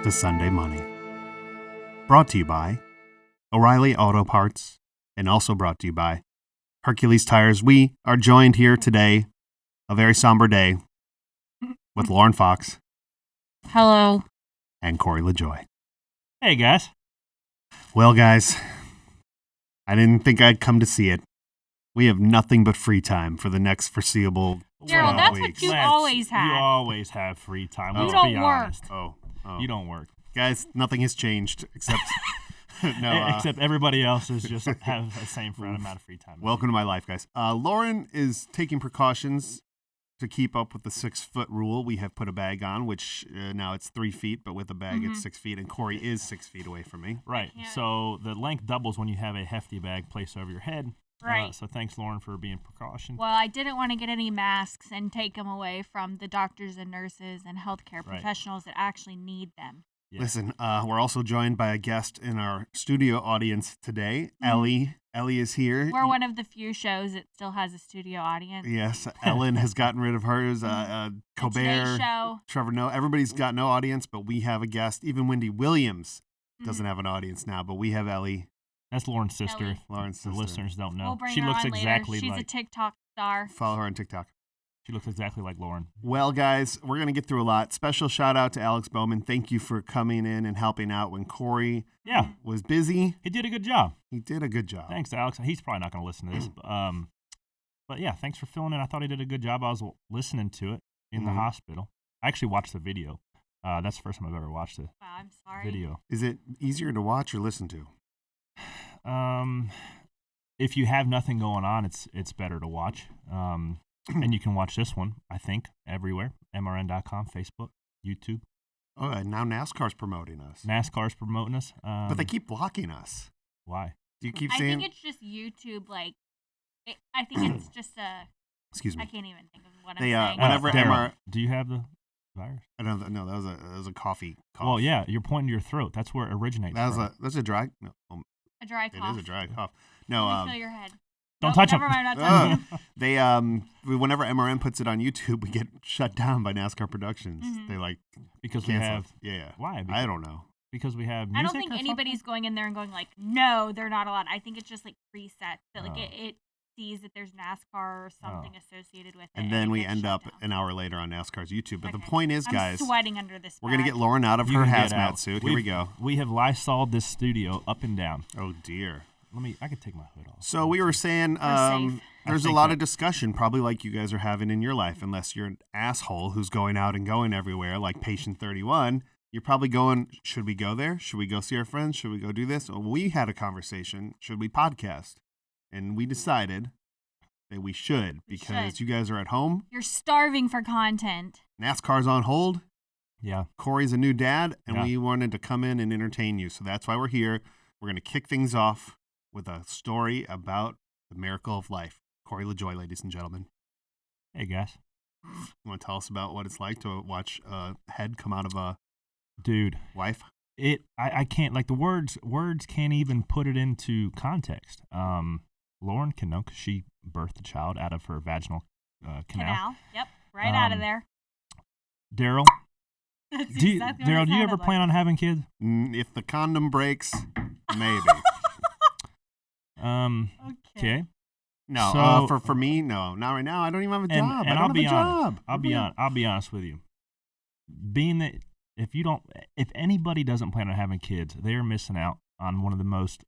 to Sunday Money. Brought to you by O'Reilly Auto Parts, and also brought to you by Hercules Tires. We are joined here today, a very somber day, with Lauren Fox. Hello. And Corey LaJoy. Hey, guys. Well, guys, I didn't think I'd come to see it. We have nothing but free time for the next foreseeable Daryl, that's weeks. what you always had. You always have free time. You Let's don't be work. honest. Oh. You don't work. Guys, nothing has changed except Except everybody else is just have the same amount of free time. Welcome to my life, guys. Lauren is taking precautions to keep up with the 6-foot rule. We have put a bag on, which now it's 3 feet, but with a bag it's 6 feet, and Corey is 6 feet away from me. Right. So the length doubles when you have a hefty bag placed over your head. Right. So thanks, Lauren, for being precaution. Well, I didn't want to get any masks and take them away from the doctors and nurses and healthcare professionals that actually need them. Yeah. Listen, we're also joined by a guest in our studio audience today. Ellie is here. We're one of the few shows that still has a studio audience. Yes, Ellen has gotten rid of hers. Colbert, Today Show. Trevor, no. Everybody's got no audience, but we have a guest. Even Wendy Williams doesn't have an audience now, but we have Ellie. That's Lauren's sister. Ellie. Lauren's sister. The listeners don't know. We'll bring She her looks on exactly later. She's like a TikTok star. Follow her on TikTok. She looks exactly like Lauren. Well, guys, we're going to get through a lot. Special shout out to Alex Bowman. Thank you for coming in and helping out when Corey was busy. He did a good job. He did a good job. Thanks, Alex. He's probably not going to listen to this. But yeah, thanks for filling in. I thought he did a good job. I was listening to it in the hospital. I actually watched the video. That's the first time I've ever watched the Wow, I'm sorry. video. Is it easier to watch or listen to? If you have nothing going on, it's better to watch. And you can watch this one, I think, everywhere. MRN.com, Facebook, YouTube. Oh, and now NASCAR's promoting us. NASCAR's promoting us. But they keep blocking us. Why? Do you keep I saying? think it's just YouTube, I think it's just Excuse me. I can't even think of what They, I'm saying. whenever Daryl, do you have the virus? I don't know. That was a cough. Well, yeah, you're pointing to your throat. That's where it originates from. That's a dry. No, a dry cough. It is a dry cough. Let No, me feel your head. Don't touch never him. mind, not touching him. they whenever MRN puts it on YouTube, we get shut down by NASCAR Productions. They because we cancel have. it. Yeah. Why? I don't know. Because we have I music. don't think or anybody's something? going in there and going no, they're not allowed. I think it's just presets that it sees that there's NASCAR or something associated with it. And then we gets end shut up down. an hour later on NASCAR's YouTube. But the Okay. point is, guys, I'm sweating under this. we're gonna bag. get Lauren out of You her can get hazmat out. suit. Here we go. We have Lysol'd this studio up and down. Oh dear. I could take my hood off. So we were saying safe. there's a think lot that- of discussion, probably like you guys are having in your life, unless you're an asshole who's going out and going everywhere like Patient 31. You're probably going, should we go there? Should we go see our friends? Should we go do this? Well, we had a conversation. Should we podcast? And we decided that we should because you guys are at home. You're starving for content. NASCAR's on hold. Yeah. Corey's a new dad, and Yeah. we wanted to come in and entertain you. So that's why we're here. We're going to kick things off with a story about the miracle of life. Corey LaJoy, ladies and gentlemen. Hey, guys. You want to tell us about what it's like to watch a head come out of a Dude. wife? I can't, the words can't even put it into context. Lauren can know because she birthed a child out of her vaginal canal. Yep. Right out of there. Daryl, That's do you exactly what it ever sounded plan on having kids? If the condom breaks, maybe. Okay. No, So- for me, no. Not right now. I don't even have a job. And I don't have a job. I'll be honest with you. Being that if anybody doesn't plan on having kids, they are missing out on one of the most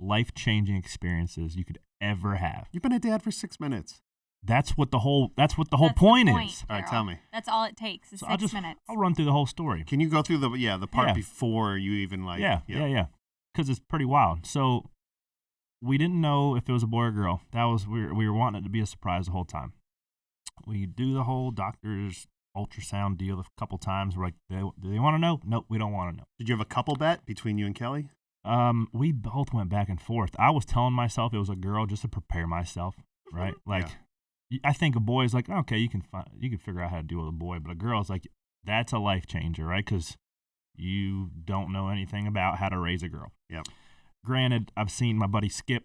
life-changing experiences you could ever have. You've been a dad for 6 minutes. That's what the whole That's point the point, is. All right, Daryl. tell me. That's all it takes is So 6 minutes. I'll run through the whole story. Can you go through the part Yeah. before you even Yeah. Because it's pretty wild. So we didn't know if it was a boy or girl. We were wanting it to be a surprise the whole time. We do the whole doctor's ultrasound deal a couple times. We're like, do they want to know? Nope, we don't want to know. Did you have a couple bet between you and Kelly? We both went back and forth. I was telling myself it was a girl just to prepare myself, right? I think a boy is like, okay, you can figure out how to deal with a boy, but a girl is like, that's a life changer, right? Because you don't know anything about how to raise a girl. Yep. Granted, I've seen my buddy Skip.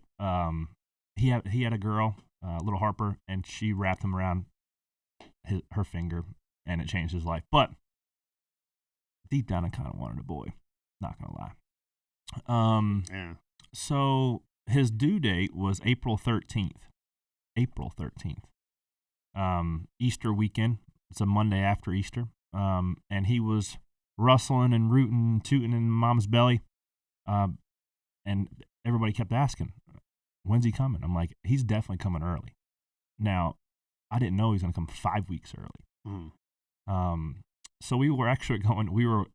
He had a girl, little Harper, and she wrapped him around her finger, and it changed his life. But deep down I kind of wanted a boy. Not gonna lie. Yeah. So his due date was April 13th. April 13th. Easter weekend. It's a Monday after Easter. And he was rustling and rooting and tooting in mom's belly. And everybody kept asking, when's he coming? I'm like, he's definitely coming early. Now, I didn't know he was going to come 5 weeks early. So we were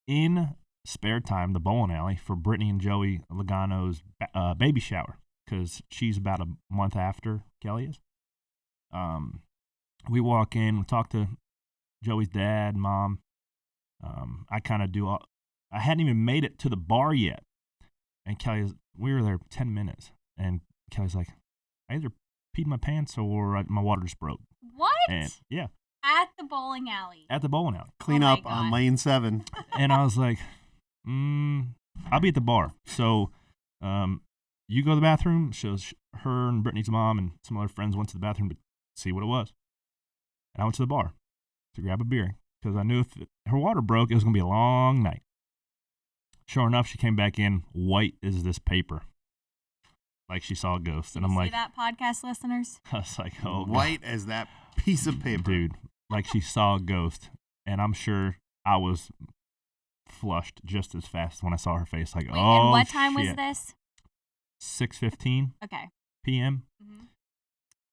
in spare time, the bowling alley, for Brittany and Joey Logano's baby shower, because she's about a month after Kelly is. We walk in, we talk to Joey's dad, mom. I kind of I hadn't even made it to the bar yet. And we were there 10 minutes. And Kelly's like, I either peed my pants or my water just broke. What? And yeah. At the bowling alley. At the bowling alley. Clean up on lane 7. And I was like, I'll be at the bar. So you go to the bathroom. Her and Brittany's mom and some other friends went to the bathroom to see what it was. And I went to the bar to grab a beer because I knew if her water broke, it was going to be a long night. Sure enough, she came back in white as this paper, like she saw a ghost. And I'm like, see that, podcast listeners? I was like, oh, white as that piece of paper. Dude, like she saw a ghost. And I'm sure I was flushed just as fast when I saw her face. Like, wait, oh, and what time shit. was this? 6:15 Okay. p.m. Mm-hmm.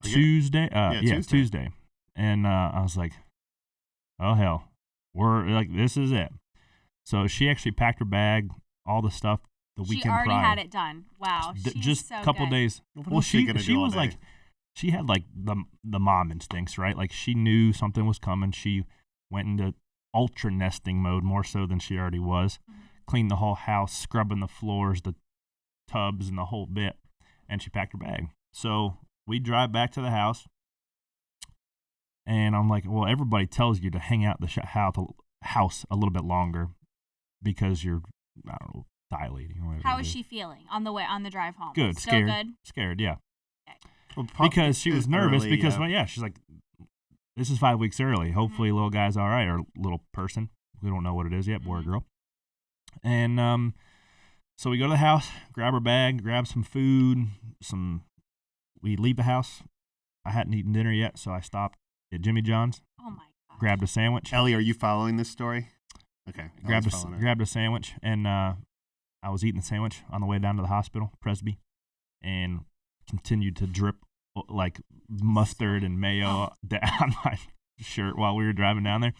Tuesday. Tuesday. Tuesday. And I was like, oh, hell. We're like, this is it. So she actually packed her bag, all the stuff the weekend prior. She already had it done. Wow. Just so a couple good. days. Well, she was like, she had like the mom instincts, right? Like she knew something was coming. She went into ultra nesting mode more so than she already was. Mm-hmm. Cleaned the whole house, scrubbing the floors, the tubs, and the whole bit. And she packed her bag. So we drive back to the house. And I'm like, well, everybody tells you to hang out the house a little bit longer because you're, I don't know, dilating or whatever. How is she feeling on the drive home? Good. Still Scared. good? Scared, yeah. Okay. Well, because she was nervous early, because, she's like, this is 5 weeks early. Hopefully little guy's all right, or little person. We don't know what it is yet, boy or girl. And so we go to the house, grab her bag, grab some food, we leave the house. I hadn't eaten dinner yet, so I stopped at Jimmy John's. Oh, my God. Grabbed a sandwich. Ellie, are you following this story? Okay. Grabbed a sandwich, and I was eating the sandwich on the way down to the hospital, Presby, and continued to drip like mustard and mayo down my shirt while we were driving down there.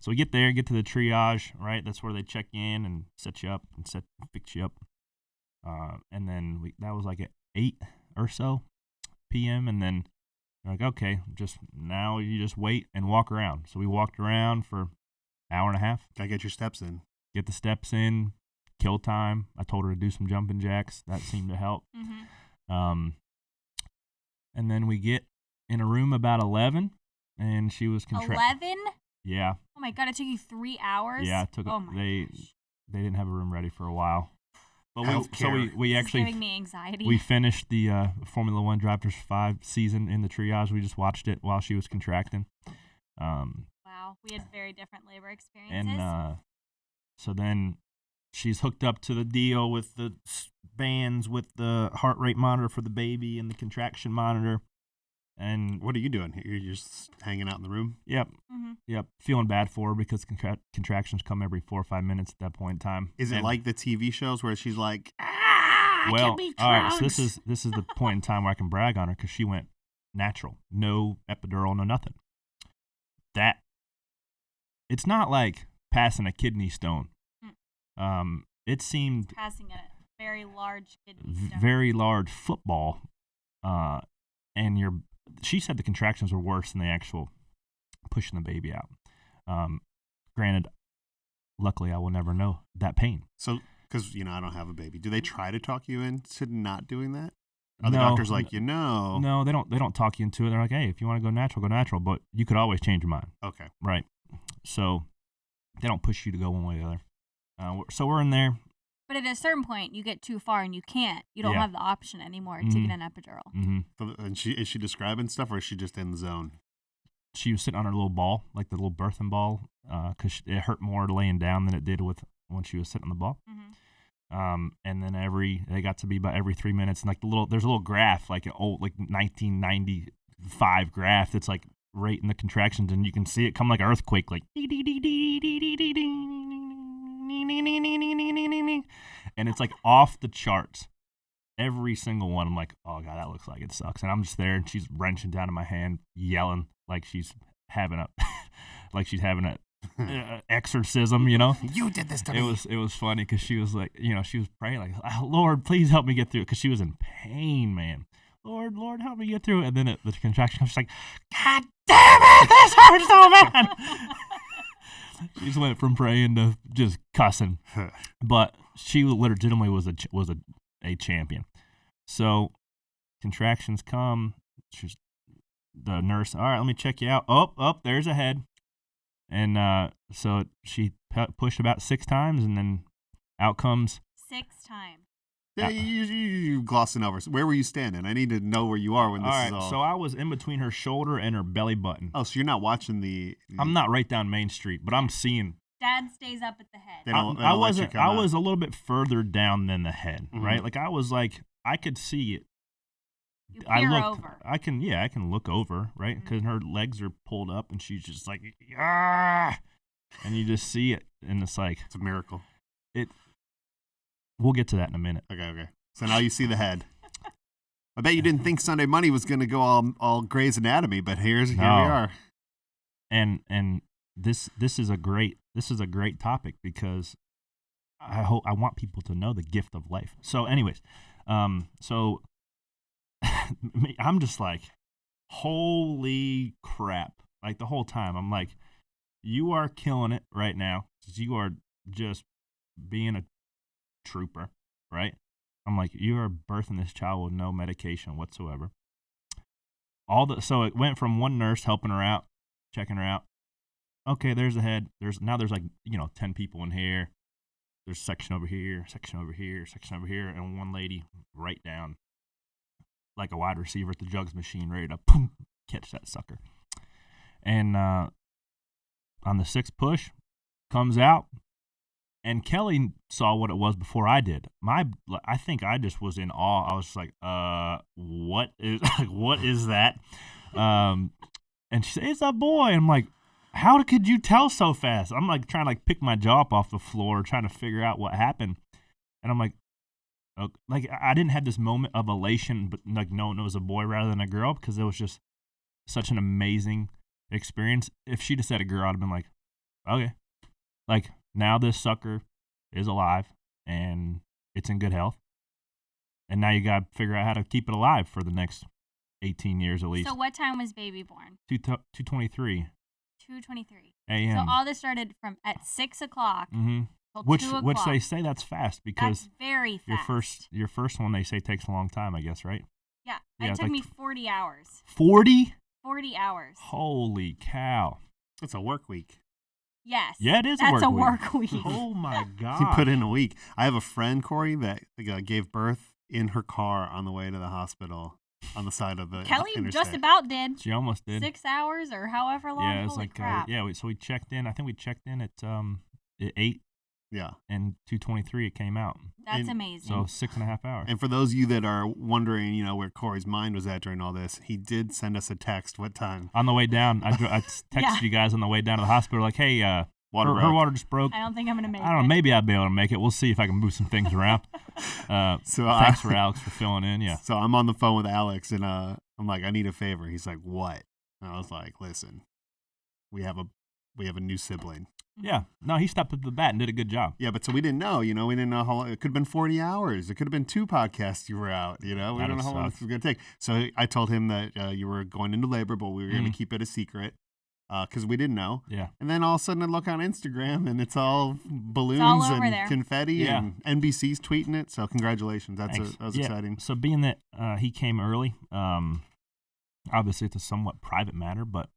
So we get there, get to the triage, right? That's where they check in and set you up and fix you up. And then that was like at 8 or so p.m. And then they're like, okay, now you just wait and walk around. So we walked around for an hour and a half. Gotta get your steps in. Get the steps in, kill time. I told her to do some jumping jacks. That seemed to help. Mm-hmm. And then we get in a room about 11, and she was 11? Yeah. Oh my God! It took you 3 hours. Yeah, it took. Oh my They didn't have a room ready for a while. But we This actually is giving me anxiety. we finished the Formula One Drive to Survive season in the triage. We just watched it while she was contracting. Wow, we had very different labor experiences. And so then she's hooked up to the deal with the bands with the heart rate monitor for the baby and the contraction monitor. And what are you doing here? You're just hanging out in the room? Yep. Mm-hmm. Yep. Feeling bad for her because contractions come every 4 or 5 minutes at that point in time. Is it like the TV shows where she's like, well, all right, so this is the point in time where I can brag on her because she went natural. No epidural, no nothing. It's not like passing a kidney stone. It seemed passing a very large kidney stone. Very large football. And she said the contractions were worse than the actual pushing the baby out. Granted, luckily I will never know that pain. So, because, I don't have a baby. Do they try to talk you into not doing that? Are the doctors like, No, they don't talk you into it. They're like, hey, if you want to go natural, but you could always change your mind. Okay. Right. So they don't push you to go one way or the other. So we're in there. But at a certain point, you get too far and you can't. You don't have the option anymore to get an epidural. Mm-hmm. And is she describing stuff or is she just in the zone? she was sitting on her little ball, like the little birthing ball, because it hurt more laying down than it did when she was sitting on the ball. And then they got to be about every 3 minutes, and like there's a little graph, like an old 1995 graph that's like rating the contractions, and you can see it come like an earthquake, like and it's like off the charts. Every single one, I'm like, oh god, that looks like it sucks, and I'm just there, and she's wrenching down in my hand, yelling like she's having a exorcism, you know. You did this to me. It was funny because she was like, she was praying like, oh, Lord, please help me get through it, because she was in pain, man. Lord, help me get through it. And then the contraction comes, she's like, God damn it, this hurts so bad. She just went from praying to just cussing, but she legitimately was a champion. So contractions come. The nurse, all right, let me check you out. Oh, there's a head. And so she pushed about 6 times, and then out comes 6 times. Yeah, you glossing over. Where were you standing? I need to know where you are when this is all. So I was in between her shoulder and her belly button. Oh, so you're not watching the... I'm not right down Main Street, but I'm seeing... Dad stays up at the head. I wasn't. I was a little bit further down than the head, right? Like I could see it. You peer over. I can look over, right? Because her legs are pulled up, and she's just like, ah, and you just see it, and it's like it's a miracle. We'll get to that in a minute. Okay. So now you see the head. I bet you didn't think Sunday Money was going to go all Grey's Anatomy, but here we are. And this is a great topic, because I want people to know the gift of life. So anyways, so I'm just like, holy crap. Like the whole time I'm like, you are killing it right now. You are just being a trooper, right? I'm like, you are birthing this child with no medication whatsoever. So it went from one nurse helping her out, checking her out. Okay, there's the head. There's like 10 people in here. There's section over here, section over here, section over here, and one lady right down, like a wide receiver at the jugs machine, ready to boom, catch that sucker. And on the 6th push, comes out, and Kelly saw what it was before I did. I think I just was in awe. I was just like, what is that? And she said, it's a boy. And I'm like, how could you tell so fast? I'm like trying to like pick my jaw up off the floor, trying to figure out what happened. And I'm like, okay. Like I didn't have this moment of elation, but like knowing it was a boy rather than a girl, because it was just such an amazing experience. If she'd have said a girl, I'd have been like, okay, like now this sucker is alive and it's in good health, and now you got to figure out how to keep it alive for the next 18 years at least. So what time was baby born? 2:23. 2:23 a.m. So all this started from at 6 o'clock. Mm-hmm. Which they say that's fast, because that's very fast. Your first one they say takes a long time, I guess, right? Yeah, it took me 40 hours. 40? 40 hours. Holy cow! That's a work week. Yes. Yeah, it is. That's a work week. Oh my god! You put in a week. I have a friend, Corey, that gave birth in her car on the way to the hospital on the side of the Kelly interstate. just about did. She almost did. 6 hours or however long. Yeah, it's Holy like crap. so we checked in. I think we checked in at 8. Yeah. And 2:23 it came out. That's amazing. So 6.5 hours. And for those of you that are wondering, where Corey's mind was at during all this, he did send us a text. What time? On the way down, I texted you guys on the way down to the hospital, like, hey, her water just broke. I don't think I'm going to make it. I don't know. Maybe I'll be able to make it. We'll see if I can move some things around. Thanks for Alex for filling in. Yeah. So I'm on the phone with Alex, and I'm like, I need a favor. He's like, what? And I was like, listen, we have a new sibling. Yeah. No, he stepped up to the bat and did a good job. Yeah, but so we didn't know, we didn't know how long. It could have been 40 hours. It could have been 2 podcasts you were out, We don't know how long this was going to take. So I told him that you were going into labor, but we were going to keep it a secret because we didn't know. Yeah. And then all of a sudden I look on Instagram and it's all balloons and there. confetti and NBC's tweeting it. So congratulations. That was exciting. So being that he came early, obviously it's a somewhat private matter, but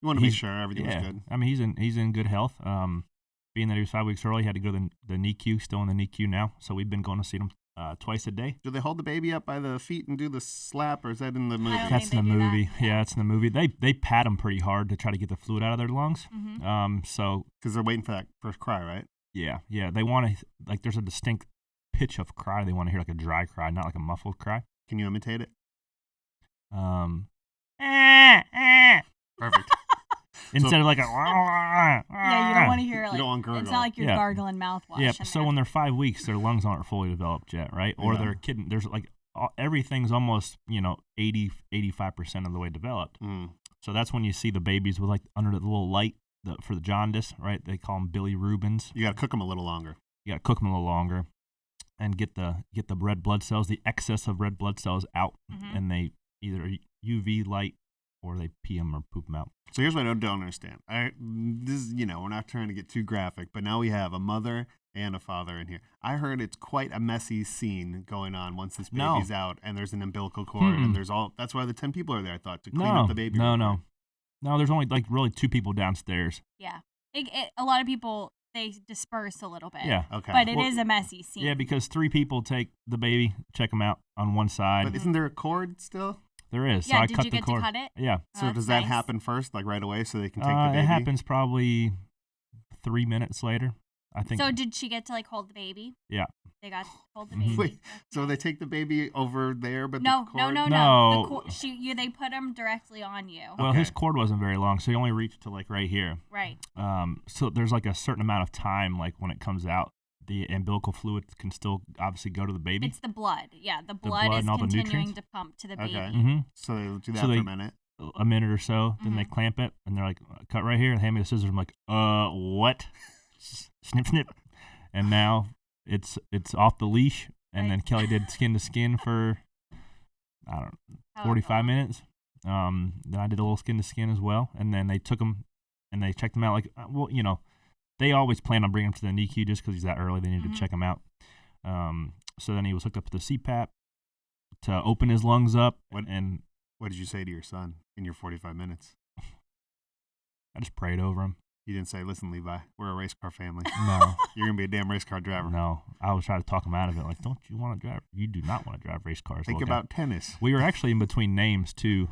you want to make sure everything was good. I mean, he's in good health. Being that he was 5 weeks early, he had to go to the NICU, still in the NICU now. So we've been going to see him twice a day. Do they hold the baby up by the feet and do the slap, or is that in the movie? don't That's think in the they do that. movie. Yeah, it's in the movie. They pat them pretty hard to try to get the fluid out of their lungs. Mm-hmm. So Because they're waiting for that first cry, right? yeah, they want to like. There's a distinct pitch of cry. They want to hear like a dry cry, not like a muffled cry. Can you imitate it? Perfect. Instead of like a Yeah, you don't want to hear You don't want it's gurgle. not like you're Yeah. gargling mouthwash. yeah. in So there. when they're 5 weeks, their lungs aren't fully developed yet, right? Or Yeah. they're a kid. There's like everything's almost 80-85% of the way developed. Mm. So that's when you see the babies with like under the little light for the jaundice, right? They call them Billy Rubens. You got to cook them a little longer. You got to cook them a little longer, and get the red blood cells, the excess of red blood cells out, Mhm. and they either UV light or they pee them or poop them out. So here's what I don't understand. This is, we're not trying to get too graphic, but now we have a mother and a father in here. I heard it's quite a messy scene going on once this No. baby's out, and there's an umbilical cord, Mm-mm. and there's that's why the 10 people are there, I thought, to clean up the baby. No, real no. quick. No, there's only like really 2 people downstairs. Yeah. A lot of people, they disperse a little bit. Yeah. Okay. But it Well, is a messy scene. Yeah, because 3 people take the baby, check them out on one side. But isn't there a cord still? There is. Yeah, so I did cut you the get cord. to cut it? Yeah. Oh, So that's does that nice. happen first, like right away, so they can take the baby? It happens probably 3 minutes later. I think. So did she get to like hold the baby? Yeah. They got to hold the Mhm. baby. Wait, so they take the baby over there, but No, the cord? no. No. They put him directly on you. Well, Okay. his cord wasn't very long, so he only reached to like right here. Right. So there's like a certain amount of time, like when it comes out, the umbilical fluid can still obviously go to the baby. It's the blood. Yeah, the blood blood is and all the continuing nutrients? to pump to the Okay. baby. Mm-hmm. So they do that So for they- a minute. A minute or so, then they Mhm. clamp it, and they're like, "Cut right here." And hand me the scissors. I'm like, what? Snip, snip. And now it's off the leash. And Right. then Kelly did skin to skin for I don't know, However 45 long. minutes. Then I did a little skin to skin as well, and then they took him and they checked him out. Like, well, they always plan on bringing him to the NICU just because he's that early. They need Mhm. to check him out. So then he was hooked up to the CPAP to open his lungs up, What- and What did you say to your son in your 45 minutes? I just prayed over him. You didn't say, "Listen, Levi, we're a race car family. No, You're gonna be a damn race car driver. no, I was trying to talk him out of it. Like, don't you want to drive? You do not want to drive race cars. Think little guy. about tennis." We were actually in between names too.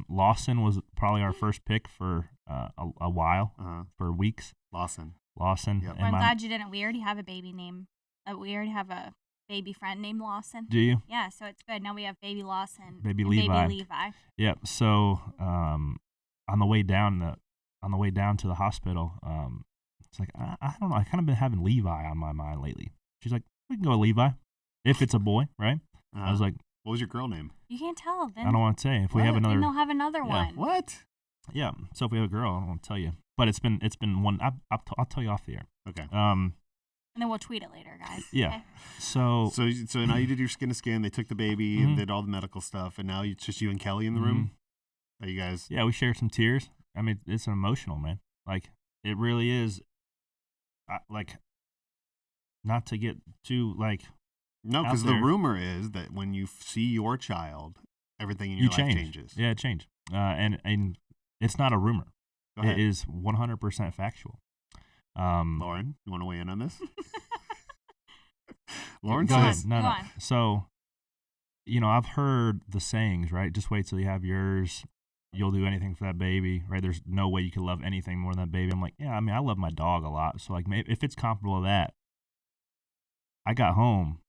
Lawson was probably our first pick for a while, for weeks. Lawson. Lawson. Yep. and Well, I'm my- glad you didn't. We already have a baby name. We already have a baby friend named Lawson. Do you? Yeah, so it's good. Now we have baby Lawson. Baby and Levi. Baby Levi. Yep. So on the way down to the hospital, it's like I don't know. I kind of been having Levi on my mind lately. She's like, we can go with Levi if it's a boy, right? I was like, "What was your girl name?" You can't tell. Then I don't want to say if we have What? then another. they'll have another Yeah. one. What? Yeah. So if we have a girl, I don't want to tell you. But it's been one. I'll tell you off the air. Okay. And then we'll tweet it later, guys. Yeah. Okay? So So now you did your skin to skin. They took the baby and Mhm. did all the medical stuff, and now it's just you and Kelly in the room. Are you guys? yeah, we shared some tears. I mean, it's emotional, man. Like it really is. Like, not to get too like No, out because the there. rumor is that when you see your child, everything in your you life change. changes. Yeah, it changed. And it's not a rumor. Go ahead. It is 100% factual. Lauren, you want to weigh in on this? Lauren Go ahead. says, No, Go no. on. So, I've heard the sayings, right? Just wait till you have yours. You'll do anything for that baby, right? There's no way you could love anything more than that baby. I'm like, yeah, I mean, I love my dog a lot. So, like, maybe if it's comparable to that, I got home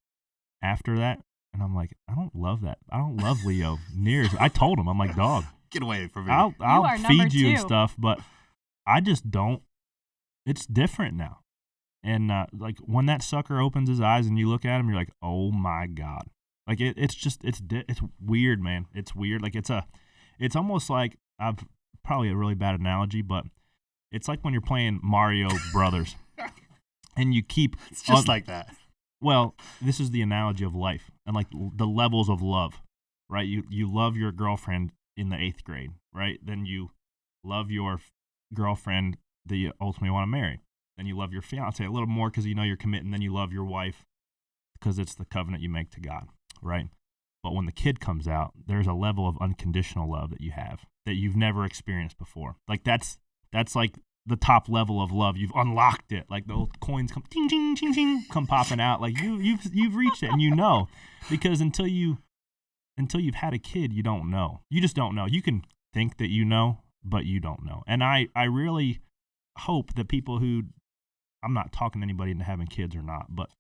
after that, and I'm like, I don't love that. I don't love Leo near as I told him, I'm like, dog, get away from me. I'll are number feed you and 2. stuff, but I just don't. It's different now. And like when that sucker opens his eyes and you look at him, you're like, oh my God. Like it's weird, man. It's weird. Like it's almost like I've probably a really bad analogy, but it's like when you're playing Mario Brothers and you keep It's just like that. well, this is the analogy of life and like the levels of love, right? You love your girlfriend in the 8th grade, right? Then you love your girlfriend that you ultimately want to marry. Then you love your fiance a little more because you know you're committing. Then you love your wife because it's the covenant you make to God, right? But when the kid comes out, there's a level of unconditional love that you have that you've never experienced before. Like that's like the top level of love. You've unlocked it. Like the old coins come ting ting ting ting come popping out. Like you've reached it, and you know, because until you've had a kid, you don't know. You just don't know. You can think that you know, but you don't know. And I really hope that people who, I'm not talking to anybody into having kids or not, but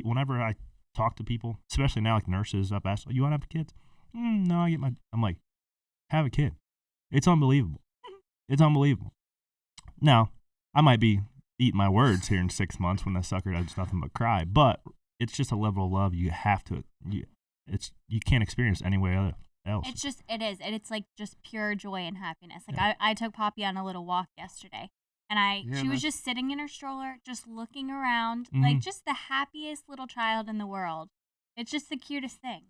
whenever I talk to people, especially now, like nurses, I've asked, you want to have kids? No, I'm like, have a kid. It's unbelievable. It's unbelievable. Now, I might be eating my words here in 6 months when the sucker does nothing but cry, but it's just a level of love you have to, you can't experience anywhere else. It is. And it's like just pure joy and happiness. Like I took Poppy on a little walk yesterday. And she was just sitting in her stroller, just looking around, like just the happiest little child in the world. It's just the cutest thing.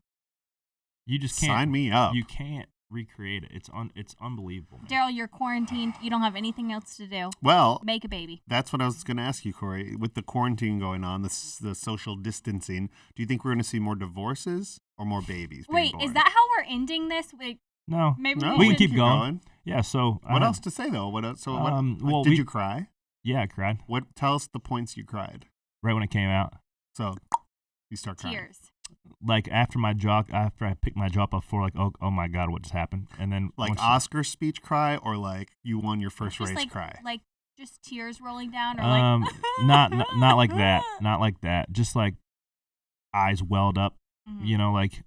You just can't sign me up. You can't recreate it. It's unbelievable. Darrell, you're quarantined. You don't have anything else to do. Well, make a baby. That's what I was going to ask you, Corey. With the quarantine going on, the social distancing, do you think we're going to see more divorces or more babies? Wait, is that how we're ending this? No, maybe we can keep going. Yeah. So what else to say though? Did you cry? Yeah, I cried. Tell us the points you cried. Right when it came out. So you start crying. Tears. Like after I picked my jaw up before, like oh my God, what just happened? And then like Oscar speech cry, or like you won your first race cry. Like just tears rolling down, or not like that, not like that. Just like eyes welled up. You know, like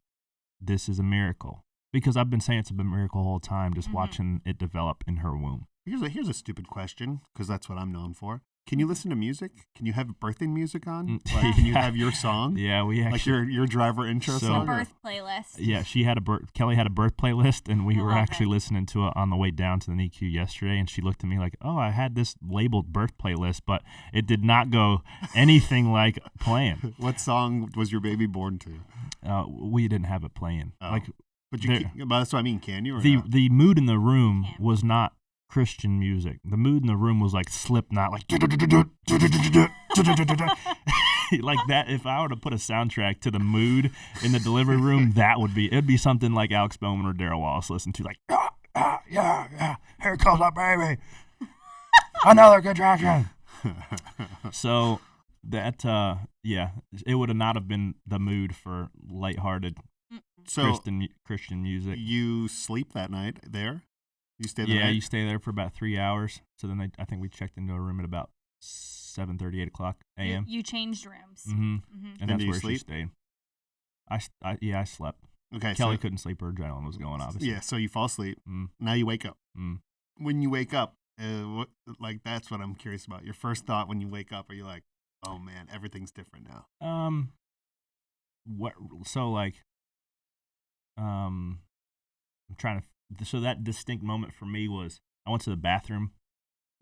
this is a miracle. Because I've been saying it's a miracle the whole time, just watching it develop in her womb. Here's a stupid question, because that's what I'm known for. Can you listen to music? Can you have birthing music on? Like, can you have your song? Yeah, we actually like your driver intro song. A birth playlist. Yeah, Kelly had a birth playlist, and we were actually listening to it on the way down to the NICU yesterday. And she looked at me like, "Oh, I had this labeled birth playlist, but it did not go anything like playing." What song was your baby born to? We didn't have it playing. Like. But that's what I mean. Can you? Or the not? The mood in the room was not Christian music. The mood in the room was like Slipknot, like like that. If I were to put a soundtrack to the mood in the delivery room, it'd be something like Alex Bowman or Daryl Wallace listen to, like yeah, here comes our baby, another contraction. So that it would have not have been the mood for lighthearted. Christian music. You sleep that night there? You stay there? Yeah, you stay there for about 3 hours. So then I think we checked into a room at about 7:30, 8 o'clock a.m. You changed rooms. And that's where she stayed. I slept. Okay. Kelly couldn't sleep. Her adrenaline was going, obviously. Yeah, so you fall asleep. Now you wake up. When you wake up, that's what I'm curious about. Your first thought when you wake up, are you like, oh man, everything's different now? I'm trying to. So that distinct moment for me was I went to the bathroom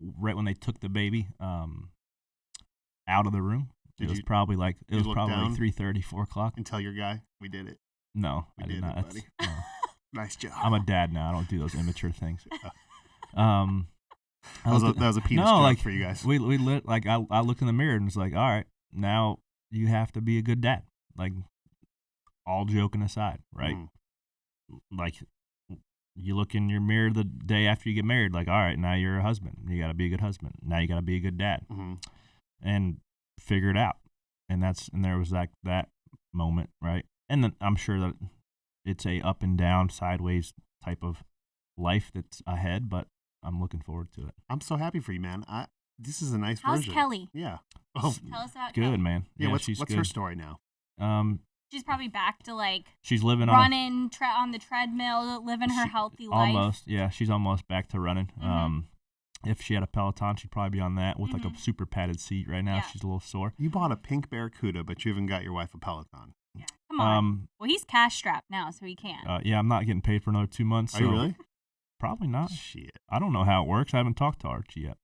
right when they took the baby out of the room. It was probably like 3:30, 4 o'clock. And tell your guy we did it. No, I did not. Buddy. No. Nice job. I'm a dad now. I don't do those immature things. That was a penis joke for you guys. We lit like I looked in the mirror and was like, all right, now you have to be a good dad. Like, all joking aside, right? Like, you look in your mirror the day after you get married, like, all right, now you're a husband. You got to be a good husband. Now you got to be a good dad, and figure it out. And there was like that moment, right? And then I'm sure that it's a up and down, sideways type of life that's ahead, but I'm looking forward to it. I'm so happy for you, man. This is a nice How's version. How's Kelly? Yeah. Oh, tell us about good, Kelly. Man. Yeah, what's her story now? She's probably back to like she's living running on the treadmill, living her healthy life. Almost, yeah. She's almost back to running. If she had a Peloton, she'd probably be on that with like a super padded seat right now. Yeah. She's a little sore. You bought a pink Barracuda, but you haven't got your wife a Peloton. Yeah, come on. Well, he's cash strapped now, so he can. Yeah, I'm not getting paid for another 2 months. Are you really? Probably not. Shit. I don't know how it works. I haven't talked to Archie yet.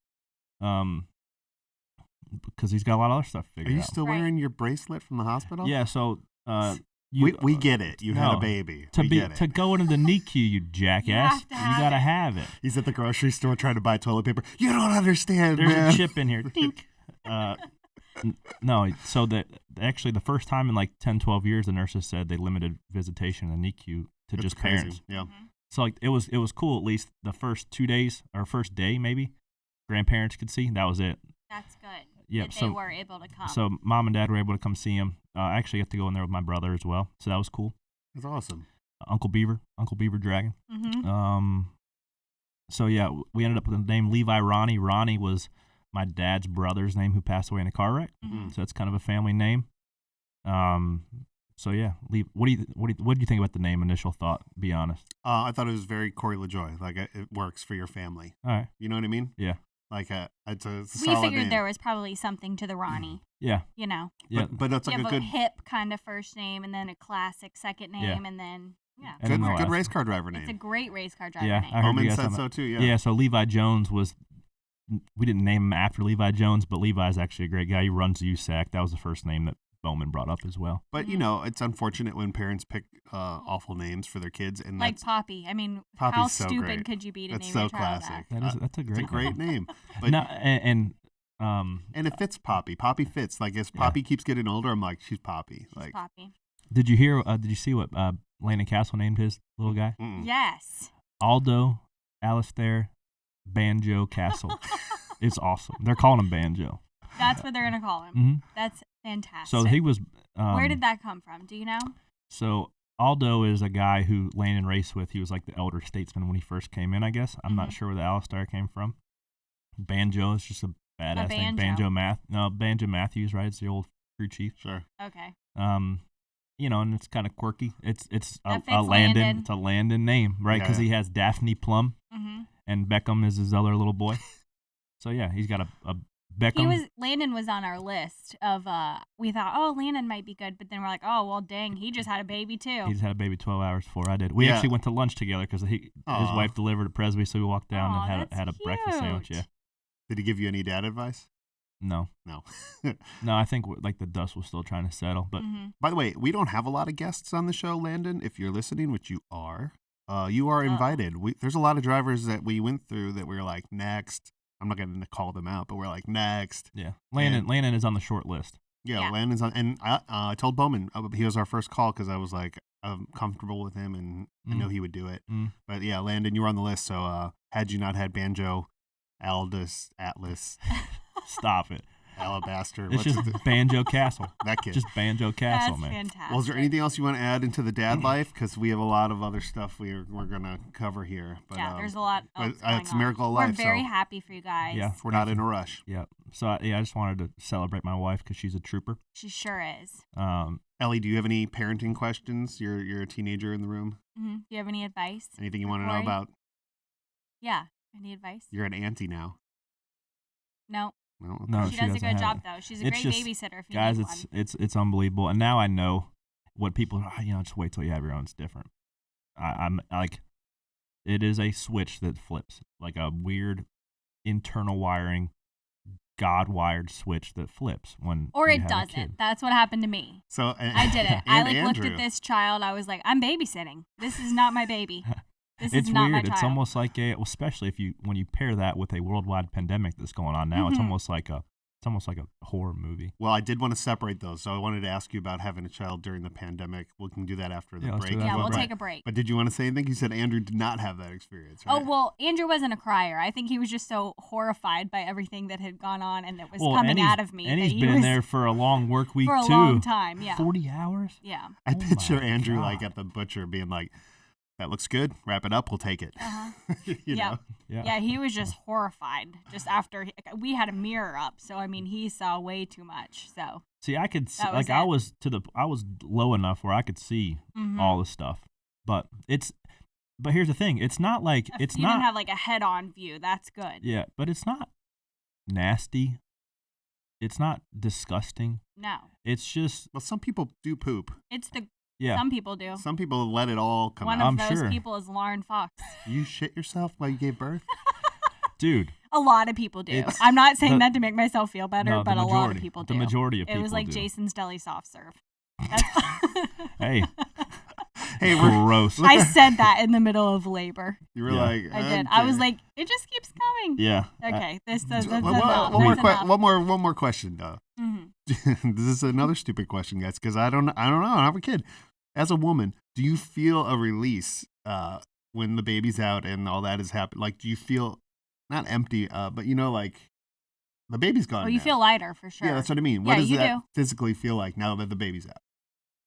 Because he's got a lot of other stuff figured out. Are you still wearing your bracelet from the hospital? Yeah, so we get it. You had a baby. To go into the NICU, you jackass. You gotta have it. He's at the grocery store trying to buy toilet paper. You don't understand, There's man. a chip in here. Dink. No, so actually the first time in like 10, 12 years, the nurses said they limited visitation in the NICU to just crazy. parents. Yeah. So like it was cool at least the first 2 days or first day maybe. grandparents could see. That was it. That's good. Yep. That they were able to come. So mom and dad were able to come see him. I actually got to go in there with my brother as well, so that was cool. That's awesome. Uncle Beaver Dragon. Mm-hmm. So yeah, we ended up with the name Levi Ronnie. Ronnie was my dad's brother's name who passed away in a car wreck. Mm-hmm. So that's kind of a family name. So yeah, what did you think about the name? Initial thought, be honest. I thought it was very Corey LaJoy. Like it works for your family. All right. You know what I mean? Yeah. Like it's a We solid figured name. there was probably something to the Ronnie. Yeah. You know. Yeah. But that's like you a have good hip kind of first name and then a classic second name and then And then the good last race car driver name. It's a great race car driver Yeah, name. I heard you Bowman guys said talking so about- too. Yeah. Yeah. So Levi Jones we didn't name him after Levi Jones, but Levi's actually a great guy. He runs USAC. That was the first name that Bowman brought up as well. But you know, it's unfortunate when parents pick awful names for their kids, and Like that's Poppy. I mean, Poppy's how so stupid great. could you be to That's name so your child classic. that? That's a it's great a great name. But No, and and it fits Poppy. Poppy fits. Like as Poppy keeps getting older, I'm like, she's Poppy. She's Like, Poppy. did you see what Landon Castle named his little guy? Yes. Aldo Alistair Banjo Castle. It's awesome. They're calling him Banjo. That's what they're going to call him. Mm-hmm. That's fantastic. So he was. Where did that come from? Do you know? So Aldo is a guy who Landon raced with. He was like the elder statesman when he first came in, I guess. I'm not sure where the Alistair came from. Banjo is just a badass name. Banjo Matthews, right? It's the old crew chief. sure. Okay. You know, and it's kind of quirky. It's That a fits Landon. Landon. It's a Landon name, right? Because he has Daphne Plum Mm-hmm. and Beckham is his other little boy. So yeah, he's got a Beckham. Landon was on our list of we thought, oh, Landon might be good, but then we're like, oh well, dang, he just had a baby too. He just had a baby 12 hours before I did. We actually went to lunch together because his wife delivered a Presby, so we walked down and had a breakfast sandwich. Yeah. Did he give you any dad advice? No. No. No, I think like the dust was still trying to settle. But By the way, we don't have a lot of guests on the show, Landon. If you're listening, which you are invited. There's a lot of drivers that we went through that we were like, next. I'm not going to call them out, but we're like, next. yeah, Landon is on the short list. Yeah. Landon's on. And I told Bowman, he was our first call because I was like, I'm comfortable with him and I know he would do it. But yeah, Landon, you were on the list. So had you not had Banjo, Aldous, Atlas, Stop it. Alabaster. It's just Banjo Castle. That kid. Just Banjo Castle, That's man. fantastic. Well, is there anything else you want to add into the dad life? Because we have a lot of other stuff we're going to cover here. But, yeah, there's a lot. But else going it's a miracle of on. life. We're very so happy for you guys. Yeah. we're not in a rush. Yeah. So I just wanted to celebrate my wife because she's a trooper. She sure is. Ellie, do you have any parenting questions? You're a teenager in the room. Mm-hmm. Do you have any advice? Anything you for want to know Corey? about? Yeah. Any advice? You're an auntie now. No. No. Okay. No, She does a doesn't good have job it. though. She's a It's great just- babysitter. If you Guys, need it's unbelievable. And now I know what people just wait till you have your own. It's different. I'm like, it is a switch that flips, like a weird internal wiring, God wired switch that flips when or you it have a doesn't. kid. That's what happened to me. So I did it. I and looked Andrew. at this child. I was like, I'm babysitting. This is not my baby. This It's is not weird. my child. It's almost like especially when you pair that with a worldwide pandemic that's going on now. It's almost like a horror movie. Well, I did want to separate those, so I wanted to ask you about having a child during the pandemic. We can do that after the Yeah, let's break. do that. Yeah, we'll Right. take a break. But did you want to say anything? You said Andrew did not have that experience, right? Oh, well, Andrew wasn't a crier. I think he was just so horrified by everything that had gone on and that was coming out of me. And that he's he been was there for a long work week, for a too. long time. Yeah. 40 hours? Yeah. I Oh picture my Andrew God. like at the butcher being like, that looks good. Wrap it up. We'll take it. you Yeah. know? Yeah, he was just horrified just after we had a mirror up. So, I mean, he saw way too much. So, See, I could see, That was I it. was low enough where I could see all the stuff. But here's the thing. It's not like if it's you not didn't have like a head on view. That's good. Yeah, but it's not nasty. It's not disgusting. No. It's just Well, some people do poop. It's yeah. some people do. Some people let it all come One out. of I'm those sure. people is Lauren Fox. You shit yourself while you gave birth? Dude. A lot of people do. It's- I'm not saying the- that to make myself feel better, No, the but a lot of majority- people the do. majority of It was people like do. Jason's Deli soft serve. That's Hey, Hey, we're, gross. I said that in the middle of labor. you were Yeah. like, I did. I was okay. like, it just keeps coming. Yeah. Okay, that's One enough. more That's enough. one more question though. Mhm. This is another stupid question, guys, because I don't know. I don't have a kid. As a woman, do you feel a release when the baby's out and all that has happened? Like, do you feel not empty, but like the baby's gone. Oh, you now. feel lighter for sure. Yeah, that's what I mean. What does that physically feel like now that the baby's out?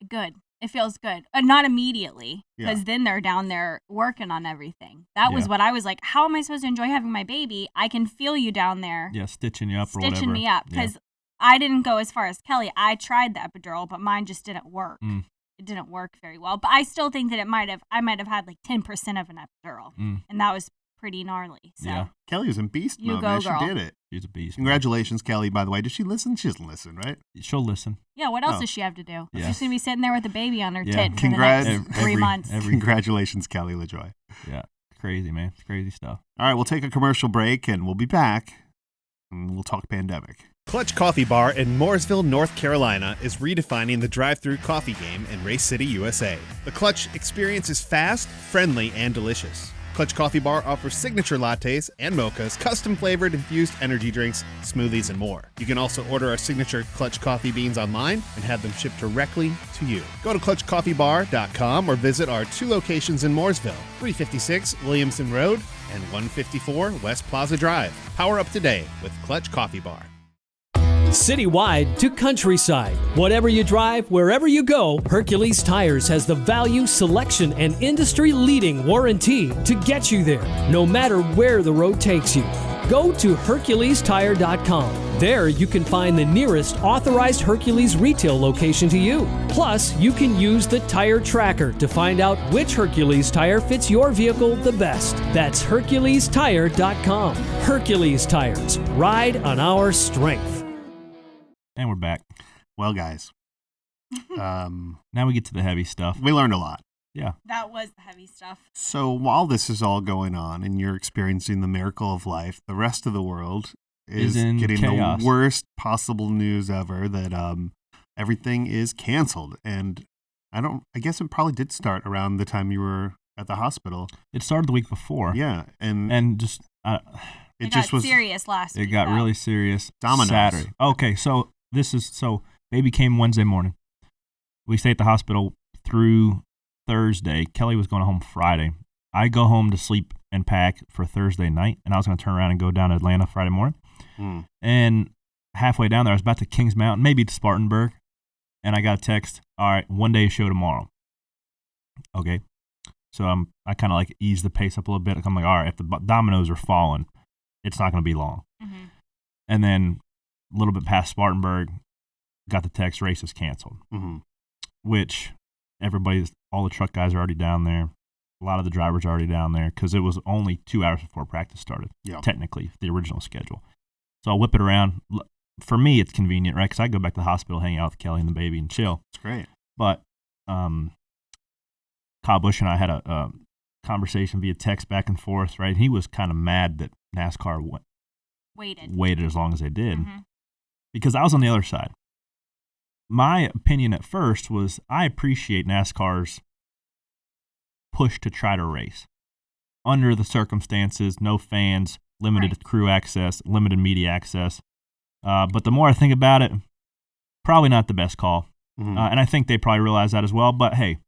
Good. It feels good. Not immediately, because then they're down there working on everything. That was what I was like, how am I supposed to enjoy having my baby? I can feel you down there. Yeah, stitching you up or whatever. Stitching me up. Because I didn't go as far as Kelly. I tried the epidural, but mine just didn't work. It didn't work very well. But I still think that I might have had like 10% of an epidural. And that was pretty gnarly. So Kelly was in beast mode, man. She did it. She's a beast. Congratulations, Kelly, by the way. Does she listen? She doesn't listen, right? She'll listen. Yeah, what else does she have to do? Yeah. She's going to be sitting there with a baby on her tit for the next 3 months. Congratulations, Kelly LaJoy. Yeah, crazy, man. It's crazy stuff. All right, we'll take a commercial break, and we'll be back, and we'll talk pandemic. Clutch Coffee Bar in Mooresville, North Carolina is redefining the drive-thru coffee game in Race City, USA. The Clutch experience is fast, friendly, and delicious. Clutch Coffee Bar offers signature lattes and mochas, custom-flavored infused energy drinks, smoothies, and more. You can also order our signature Clutch coffee beans online and have them shipped directly to you. Go to clutchcoffeebar.com or visit our 2 locations in Mooresville, 356 Williamson Road and 154 West Plaza Drive. Power up today with Clutch Coffee Bar. Citywide to countryside. Whatever you drive, wherever you go, Hercules Tires has the value, selection, and industry-leading warranty to get you there, no matter where the road takes you. Go to HerculesTire.com. There you can find the nearest authorized Hercules retail location to you. Plus, you can use the Tire Tracker to find out which Hercules tire fits your vehicle the best. That's HerculesTire.com. Hercules Tires. Ride on our strength. And we're back. Well, guys, now we get to the heavy stuff. We learned a lot. Yeah. That was the heavy stuff. So while this is all going on and you're experiencing the miracle of life, the rest of the world is getting chaos. The worst possible news ever that everything is canceled. And I guess it probably did start around the time you were at the hospital. It started the week before. Yeah. And just... it just got serious last week. It got really serious Dominoes. Saturday. Okay, so baby came Wednesday morning. We stayed at the hospital through Thursday. Kelly was going home Friday. I go home to sleep and pack for Thursday night, and I was going to turn around and go down to Atlanta Friday morning. And halfway down there, I was about to Kings Mountain, maybe to Spartanburg, and I got a text, all right, 1-day show tomorrow. Okay. So I kind of like ease the pace up a little bit. I'm like, all right, if the dominoes are falling, it's not going to be long. And then a little bit past Spartanburg, got the text, race is canceled, which all the truck guys are already down there. A lot of the drivers are already down there because it was only 2 hours before practice started, technically, the original schedule. So I'll whip it around. For me, it's convenient, right? Because I go back to the hospital, hang out with Kelly and the baby, and chill. It's great. But Kyle Busch and I had a conversation via text back and forth, right? He was kind of mad that NASCAR waited as long as they did because I was on the other side. My opinion at first was I appreciate NASCAR's push to try to race under the circumstances, no fans, limited crew access, limited media access. But the more I think about it, probably not the best call. And I think they probably realize that as well. But hey,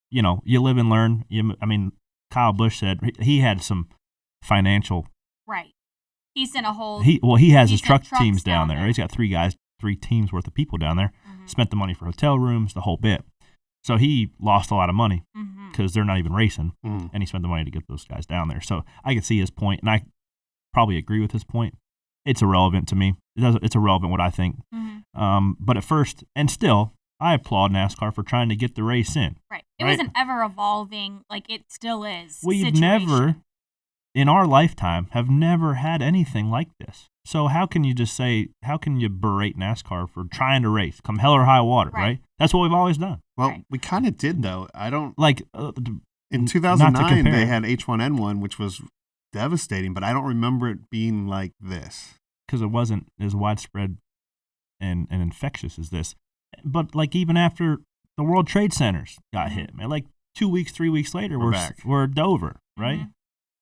you live and learn. Kyle Busch said he had some financial. Right. He sent a whole. He has his truck teams down there. He's got 3 teams worth of people down there. Spent the money for hotel rooms, the whole bit. So he lost a lot of money because they're not even racing, and he spent the money to get those guys down there. So I could see his point, and I probably agree with his point. It's irrelevant to me. It's irrelevant what I think. But at first, and still, I applaud NASCAR for trying to get the race in. Right. It was an ever-evolving, like it still is, We've situation. never, in our lifetime, have never had anything like this. So how can you berate NASCAR for trying to race, come hell or high water, right? That's what we've always done. Well, we kind of did, though. I don't... in not 2009, they had H1N1, which was devastating, but I don't remember it being like this. Because it wasn't as widespread and infectious as this. But even after the World Trade Centers got hit, man, 2 weeks, 3 weeks later, we're at Dover, right?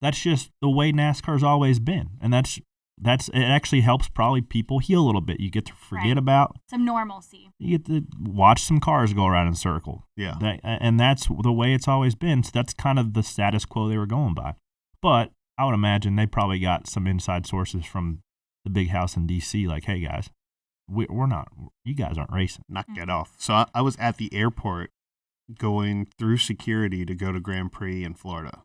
That's just the way NASCAR's always been. And that's it actually helps probably people heal a little bit. You get to forget about some normalcy. You get to watch some cars go around in a circle. Yeah. And that's the way it's always been. So that's kind of the status quo they were going by. But I would imagine they probably got some inside sources from the big house in D.C. Like, hey guys, we're not. You guys aren't racing. Not get off. So I was at the airport going through security to go to Grand Prix in Florida.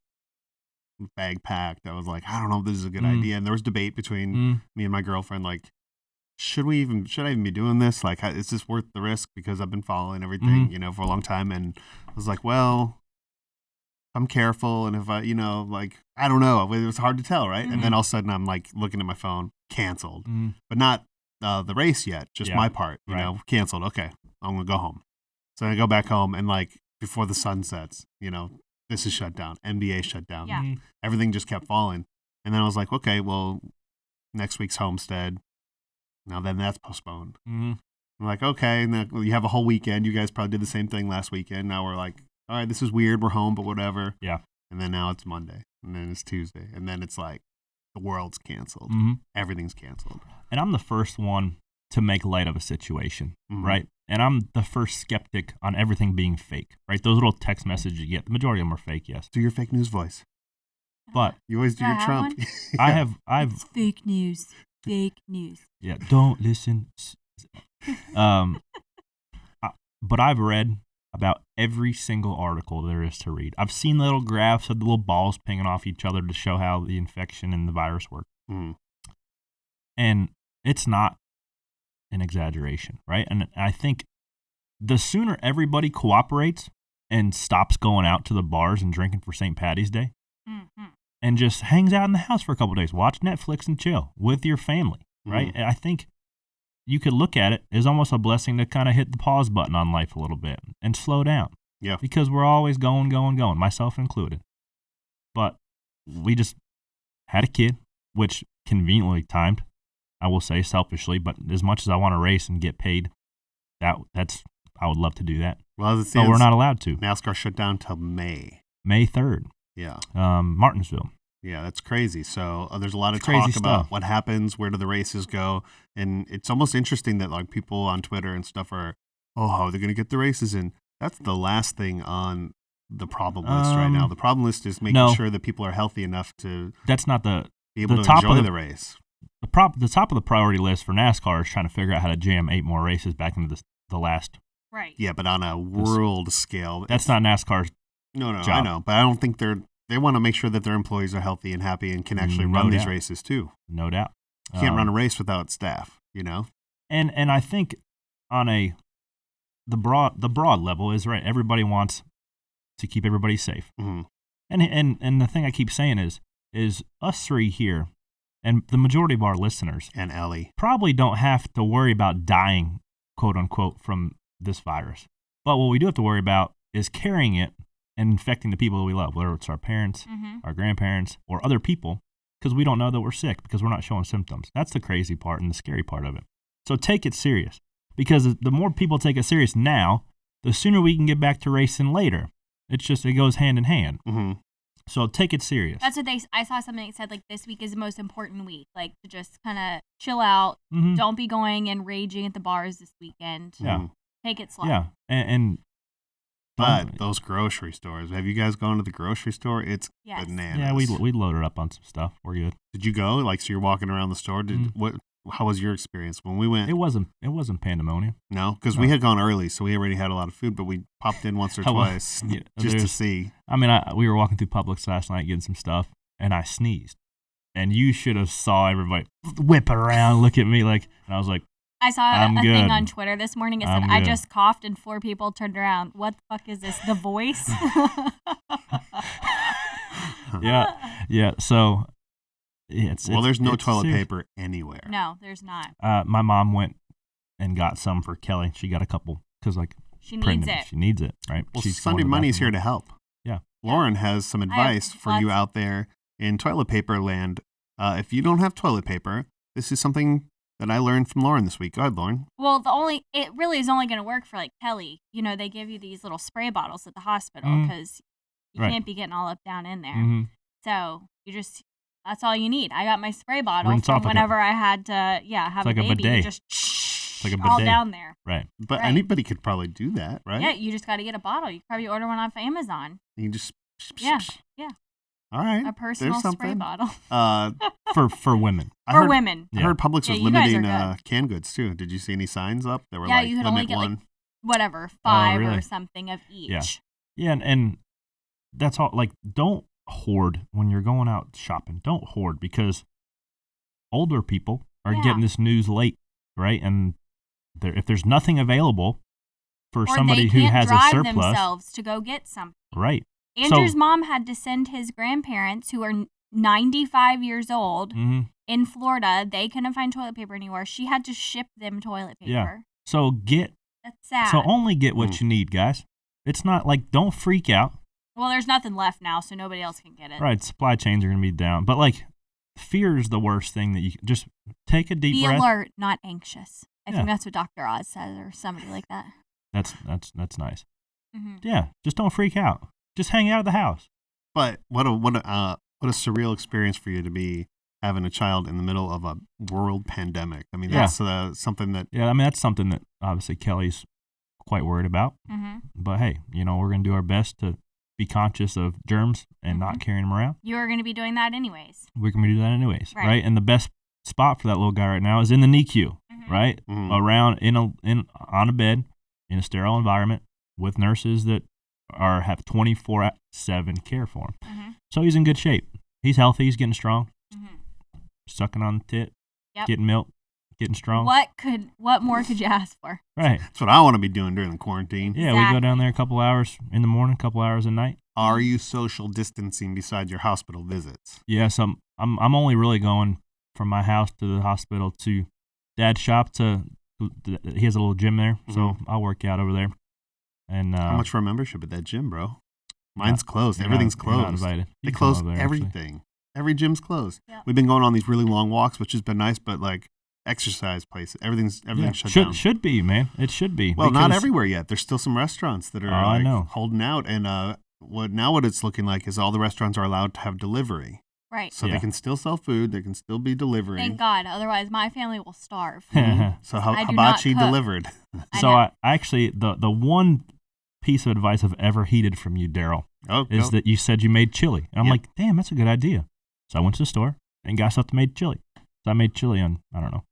Bag packed. I was like, I don't know if this is a good idea. And there was debate between me and my girlfriend, like, should I even be doing this? Like, is this worth the risk? Because I've been following everything, for a long time. And I was like, well, I'm careful. And if I, I don't know. It was hard to tell, right? And then all of a sudden I'm like looking at my phone, canceled. But not the race yet, just my part, canceled. Okay, I'm going to go home. So I go back home and like before the sun sets, this is shut down. NBA shut down. Yeah. Everything just kept falling. And then I was like, okay, well, next week's Homestead. Now then that's postponed. I'm like, okay. And then you have a whole weekend. You guys probably did the same thing last weekend. Now we're like, all right, this is weird. We're home, but whatever. Yeah. And then now it's Monday. And then it's Tuesday. And then it's like the world's canceled. Everything's canceled. And I'm the first one to make light of a situation, right? And I'm the first skeptic on everything being fake, right? Those little text messages you get, the majority of them are fake, yes. Do your fake news voice. But you always do your Trump. I've It's fake news. Fake news. Yeah, don't listen. But I've read about every single article there is to read. I've seen little graphs of the little balls pinging off each other to show how the infection and the virus work. And it's not an exaggeration, right? And I think the sooner everybody cooperates and stops going out to the bars and drinking for St. Patty's Day and just hangs out in the house for a couple of days, watch Netflix and chill with your family, right? And I think you could look at it as almost a blessing to kind of hit the pause button on life a little bit and slow down. Yeah. Because we're always going, myself included. But we just had a kid, which conveniently timed, I will say selfishly, but as much as I want to race and get paid, that's I would love to do that. Well, as it but stands, we're not allowed to. NASCAR shut down till May 3rd. Yeah. Martinsville. Yeah, that's crazy. So there's a lot of crazy talk stuff about what happens, where do the races go, and it's almost interesting that like people on Twitter and stuff are, how are they going to get the races in? That's the last thing on the problem list right now. The problem list is making sure that people are healthy enough to. That's not be able to enjoy the race. The top of the priority list for NASCAR is trying to figure out how to jam 8 more races back into the last. Right. Yeah, but on a world scale. That's not NASCAR's No, job. I know. But I don't think they want to make sure that their employees are healthy and happy and can actually run these races too. No doubt. You can't run a race without staff, And I think on the broad level is right. Everybody wants to keep everybody safe. And the thing I keep saying is us three here, and the majority of our listeners and Ellie probably don't have to worry about dying, quote unquote, from this virus. But what we do have to worry about is carrying it and infecting the people that we love, whether it's our parents, our grandparents, or other people, because we don't know that we're sick because we're not showing symptoms. That's the crazy part and the scary part of it. So take it serious, because the more people take it serious now, the sooner we can get back to racing later. It goes hand in hand. So take it serious. That's what I saw something that said, like, this week is the most important week. Like, to just kind of chill out. Don't be going and raging at the bars this weekend. Yeah. Take it slow. Yeah. But those grocery stores, have you guys gone to the grocery store? It's bananas. Yeah, we loaded up on some stuff. We're good. Did you go? Like, so you're walking around the store? How was your experience when we went? It wasn't pandemonium. No, because we had gone early, so we already had a lot of food, but we popped in once or twice just to see. I mean, we were walking through Publix last night getting some stuff, and I sneezed. And you should have saw everybody whip around, look at me, and I was like, I saw a thing on Twitter this morning. It said, I just coughed and 4 people turned around. What the fuck is this? The Voice? Yeah. So, there's no toilet paper anywhere. No, there's not. My mom went and got some for Kelly. She got a couple because, she needs it. She needs it, right? Well, Sunday Money's here to help. Yeah. Lauren has some advice for you out there in toilet paper land. If you don't have toilet paper, this is something that I learned from Lauren this week. Go ahead, Lauren. Well, it really is only going to work for Kelly. They give you these little spray bottles at the hospital because you can't be getting all up down in there. So that's all you need. I got my spray bottle from whenever I had to have a baby. Bidet. Just it's like a all bidet. down there. Right. But anybody could probably do that, right? Yeah, you just got to get a bottle. You could probably order one off Amazon. You just Yeah. All right. A personal There's spray something. bottle. For women. For women. I heard Publix was Yeah, you guys are limiting good. canned goods too. Did you see any signs up that were Yeah, like you could limit only get one? like whatever, 5 really? or something of each. Yeah. Yeah, and that's all. Like, don't hoard when you're going out shopping. Don't hoard because older people are Yeah. getting this news late, right? And if there's nothing available for Or somebody they who can't has a drive surplus, themselves to go get something. right? Andrew's mom had to send his grandparents, who are 95 years old, Mm-hmm. in Florida. They couldn't find toilet paper anywhere. She had to ship them toilet paper. Yeah. So That's sad. So only get what you need, guys. It's not like, don't freak out. Well, there's nothing left now, so nobody else can get it. Right, supply chains are going to be down. But, like, fear is the worst thing that you can just take a deep Be breath. alert, not anxious. I Yeah. think that's what Dr. Oz says, or somebody like that. That's nice. Mm-hmm. Yeah, just don't freak out. Just hang out of the house. But what a surreal experience for you to be having a child in the middle of a world pandemic. I mean, Yeah. that's something that. Yeah, I mean, that's something that obviously Kelly's quite worried about. Mm-hmm. But, hey, we're going to do our best to be conscious of germs and not carrying them around. You are going to be doing that anyways. We're going to do that anyways, Right. right? And the best spot for that little guy right now is in the NICU, Mhm. right? Mhm. Around on a bed in a sterile environment with nurses that have 24/7 care for him. Mm-hmm. So he's in good shape. He's healthy. He's getting strong. Mm-hmm. Sucking on the tit, Yep. getting milk, getting strong. What more could you ask for? Right. That's what I want to be doing during the quarantine. Yeah, we go Exactly. down there a couple hours in the morning, a couple hours at night. Are you social distancing besides your hospital visits? Yes, I'm only really going from my house to the hospital to Dad's shop. He has a little gym there, so I'll work out over there. And How much for a membership at that gym, bro? Mine's closed. you're Everything's not- you're not closed. invited. They You can come close over there, actually. everything. Every gym's closed. Yep. We've been going on these really long walks, which has been nice, but like exercise places, everything's Yeah, shut down. should be, man. It should be. Well, not because- everywhere yet. There's still some restaurants that are I know. holding out, and what it's looking like is all the restaurants are allowed to have delivery, Right. so Yeah. they can still sell food. They can still be delivering. Thank God. Otherwise, my family will starve. So I do not hibachi cook. delivered. I So know. I actually the one piece of advice I've ever heeded from you, Daryl, Oh, is go. that you said you made chili. And I'm Yep. like, damn, that's a good idea. So I went to the store and got stuff to make chili. So I made chili on, I don't know,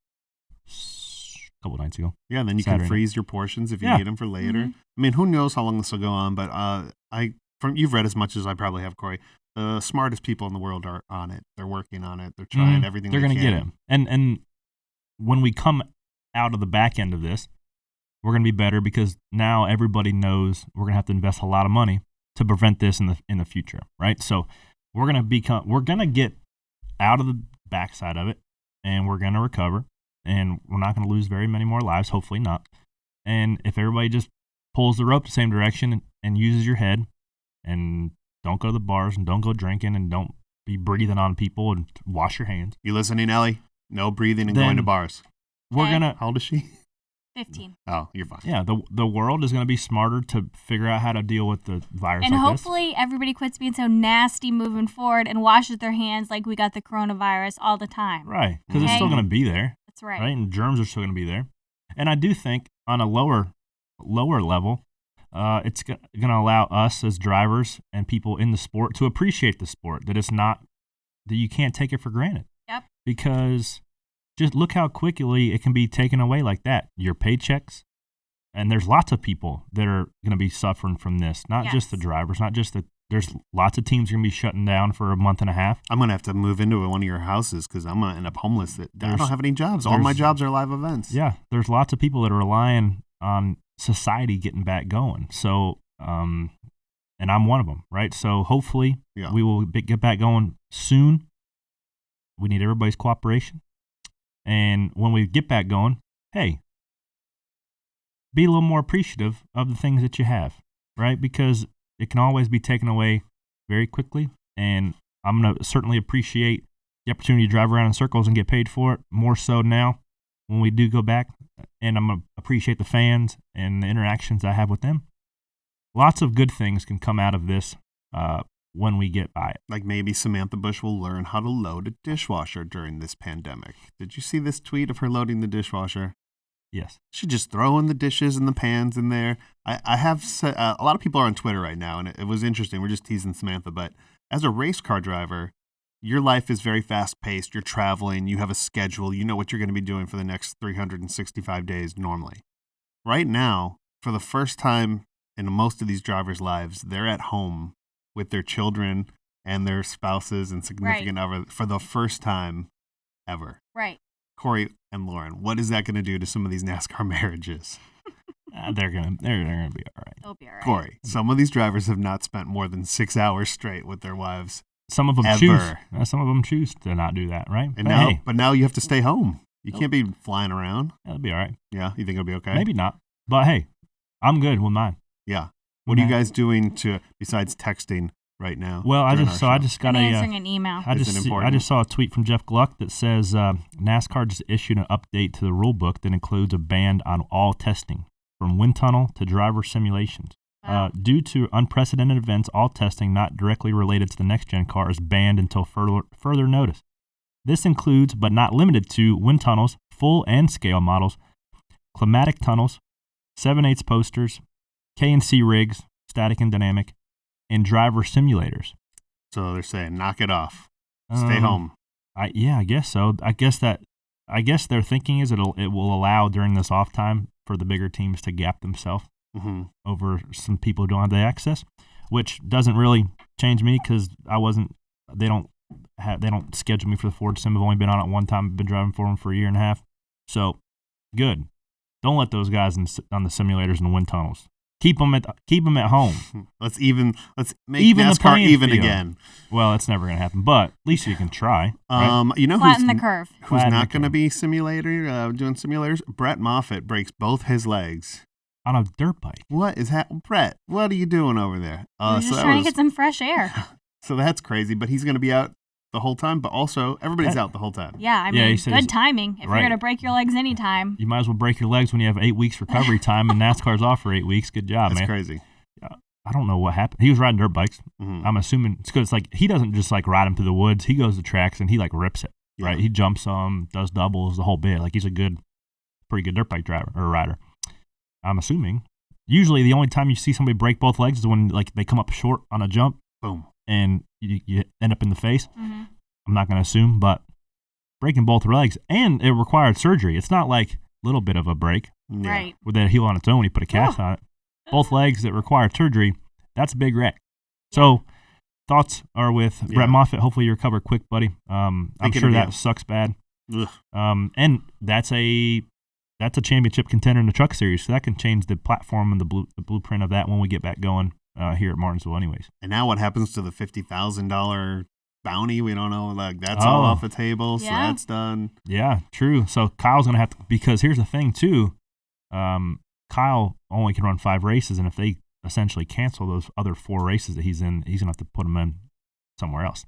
a couple nights ago. Yeah, and then you Saturday can freeze your portions if you Yeah. need them for later. Mhm. I mean, who knows how long this will go on? But you've read as much as I probably have, Corey. The smartest people in the world are on it. They're working on it. They're trying everything. They're going gonna to get it. And when we come out of the back end of this, we're going to be better because now everybody knows we're going to have to invest a lot of money to prevent this in the future, right? So we're going to get out of the backside of it, and we're going to recover, and we're not going to lose very many more lives, hopefully not. And if everybody just pulls the rope the same direction and uses your head, and don't go to the bars, and don't go drinking, and don't be breathing on people, and wash your hands. You listening, Ellie? No breathing and Then- going to bars. We're Okay. gonna How old is she? 15. Oh, you're fine. Yeah, the world is going to be smarter to figure out how to deal with the virus And like hopefully everybody quits being so nasty moving forward and washes their hands like we got the coronavirus all the time. this. Right, because it's Okay. still going to be there, That's right. right? And germs are still going to be there. And I do think on a lower level, it's going to allow us as drivers and people in the sport to appreciate the sport, that you can't take it for granted. Yep. Because just look how quickly it can be taken away like that. Your paychecks. And there's lots of people that are going to be suffering from this, not just the Yes. drivers, not just there's lots of teams going to be shutting down for a month and a half. I'm going to have to move into one of your houses because I'm going to end up homeless. I There's- don't have any jobs. All my there's- jobs are live events. Yeah, there's lots of people that are relying on society getting back going. So, and I'm one of them, right? So hopefully Yeah. we will get back going soon. We need everybody's cooperation. And when we get back going, hey, be a little more appreciative of the things that you have, right? Because it can always be taken away very quickly. And I'm going to certainly appreciate the opportunity to drive around in circles and get paid for it more so now when we do go back. And I'm going to appreciate the fans and the interactions I have with them. Lots of good things can come out of this when we get by it. Like maybe Samantha Bush will learn how to load a dishwasher during this pandemic. Did you see this tweet of her loading the dishwasher? Yes. She's just throwing the dishes and the pans in there. I have a lot of people are on Twitter right now, and it was interesting. We're just teasing Samantha, but as a race car driver, your life is very fast paced. You're traveling, you have a schedule, you know what you're going to be doing for the next 365 days normally. Right now, for the first time in most of these drivers' lives, they're at home with their children and their spouses and significant other for the first time ever. Right. Corey and Lauren, what is that going to do to some of these NASCAR marriages? They're gonna be all right. They'll be all right. Corey, some of these drivers have not spent more than 6 hours straight with their wives. Some of them choose. Some of them choose to not do that, right? And but now you have to stay home. You can't be flying around. It'll be all right. Yeah, you think it'll be okay? Maybe not. But hey, I'm good with mine. Yeah. What are you guys doing besides texting right now? Well, I just got answering an email. I just saw a tweet from Jeff Gluck that says NASCAR just issued an update to the rule book that includes a ban on all testing, from wind tunnel to driver simulations. Wow. Due to unprecedented events, all testing not directly related to the next-gen car is banned until further notice. This includes, but not limited to, wind tunnels, full and scale models, climatic tunnels, 7/8 posters, K&C rigs, static and dynamic, and driver simulators. So they're saying, knock it off. Stay home. I guess so. I guess their thinking is it will allow during this off time for the bigger teams to gap themselves over some people who don't have the access, which doesn't really change me because they don't schedule me for the Ford Sim. I've only been on it one time. I've been driving for them for a year and a half. So good. Don't let those guys on the simulators and the wind tunnels. Keep them at home. Let's make NASCAR even again. Well, it's never going to happen, but at least you can try. Right? You know flatten the curve. Who's not going to be doing simulators? Brett Moffitt breaks both his legs on a dirt bike. What is happening, Brett? What are you doing over there? He's just trying to get some fresh air. So that's crazy, but he's going to be out the whole time, but also everybody's out the whole time. Yeah, I mean, good timing. If you're going to break your legs anytime. You might as well break your legs when you have 8 weeks recovery time and NASCAR's off for 8 weeks. Good job, man. That's crazy. I don't know what happened. He was riding dirt bikes. Mm-hmm. I'm assuming it's because he doesn't just ride them through the woods. He goes to tracks and he rips it, right? He jumps them, does doubles, the whole bit. He's a pretty good dirt bike driver or rider. I'm assuming. Usually the only time you see somebody break both legs is when they come up short on a jump. Boom. And you end up in the face. Mm-hmm. I'm not going to assume, but breaking both legs, and it required surgery. It's not like a little bit of a break. Yeah. Right. With that heel on its own, you put a cast on it. Both legs that required surgery, that's a big wreck. So thoughts are with Brett Moffitt. Hopefully you recover quick, buddy. I'm sure that sucks bad. And that's a championship contender in the truck series, so that can change the platform and the blueprint of that when we get back going here at Martinsville anyways. And now what happens to the $50,000 bounty? We don't know. That's all off the table, so that's done. Yeah, true. So Kyle's going to have to, because here's the thing too, Kyle only can run 5 races, and if they essentially cancel those other 4 races that he's in, he's going to have to put them in somewhere else.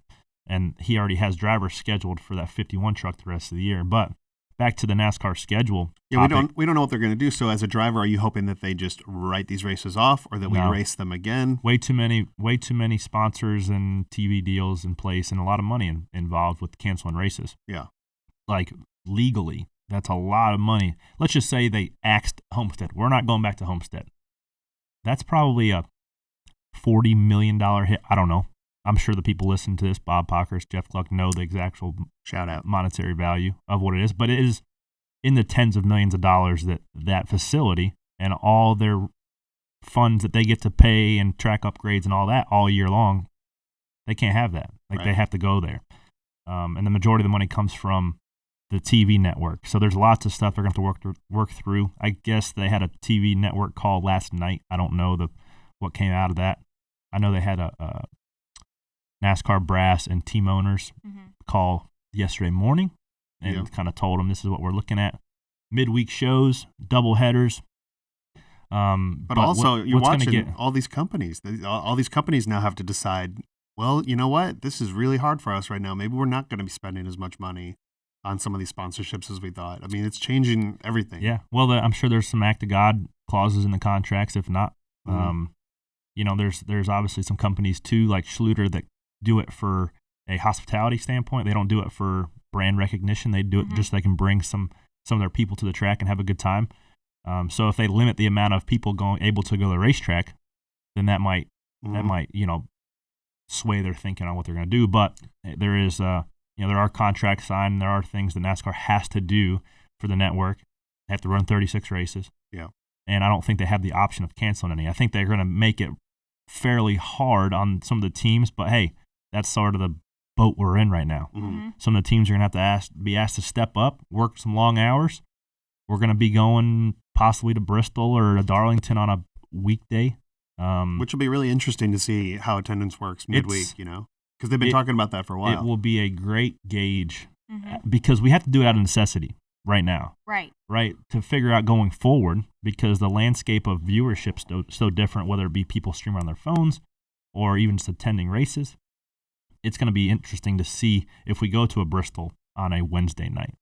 And he already has drivers scheduled for that 51 truck the rest of the year. But back to the NASCAR schedule. Yeah, we don't know what they're going to do. So as a driver, are you hoping that they just write these races off, or that we race them again? Way too many sponsors and TV deals in place, and a lot of money involved with canceling races. Yeah, legally, that's a lot of money. Let's just say they axed Homestead. We're not going back to Homestead. That's probably a $40 million hit. I don't know. I'm sure the people listening to this, Bob Pockers, Jeff Gluck, know the exact shout out monetary value of what it is, but it is in the tens of millions of dollars that facility and all their funds that they get to pay and track upgrades and all that all year long. They can't have that. They have to go there. And the majority of the money comes from the TV network. So there's lots of stuff they're going to have to work through. I guess they had a TV network call last night. I don't know what came out of that. I know they had a NASCAR brass and team owners call yesterday morning and kind of told them this is what we're looking at. Midweek shows, double headers. But also, you're watching all these companies. All these companies now have to decide, well, you know what? This is really hard for us right now. Maybe we're not going to be spending as much money on some of these sponsorships as we thought. I mean, it's changing everything. Yeah. Well, I'm sure there's some act of God clauses in the contracts. If not, there's obviously some companies too, like Schluter, that do it for a hospitality standpoint. They don't do it for brand recognition. They do it just so they can bring some of their people to the track and have a good time. So if they limit the amount of people able to go to the racetrack, then that might sway their thinking on what they're going to do. But there is, there are contracts signed, and there are things that NASCAR has to do for the network. They have to run 36 races. Yeah. And I don't think they have the option of canceling any. I think they're going to make it fairly hard on some of the teams, but hey, that's sort of the boat we're in right now. Mm-hmm. Some of the teams are going to have to be asked to step up, work some long hours. We're going to be going possibly to Bristol or to Darlington on a weekday. Which will be really interesting to see how attendance works midweek, because they've been talking about that for a while. It will be a great gauge because we have to do it out of necessity right now. Right, to figure out going forward, because the landscape of viewership is so different, whether it be people streaming on their phones or even just attending races. It's going to be interesting to see if we go to a Bristol on a Wednesday night,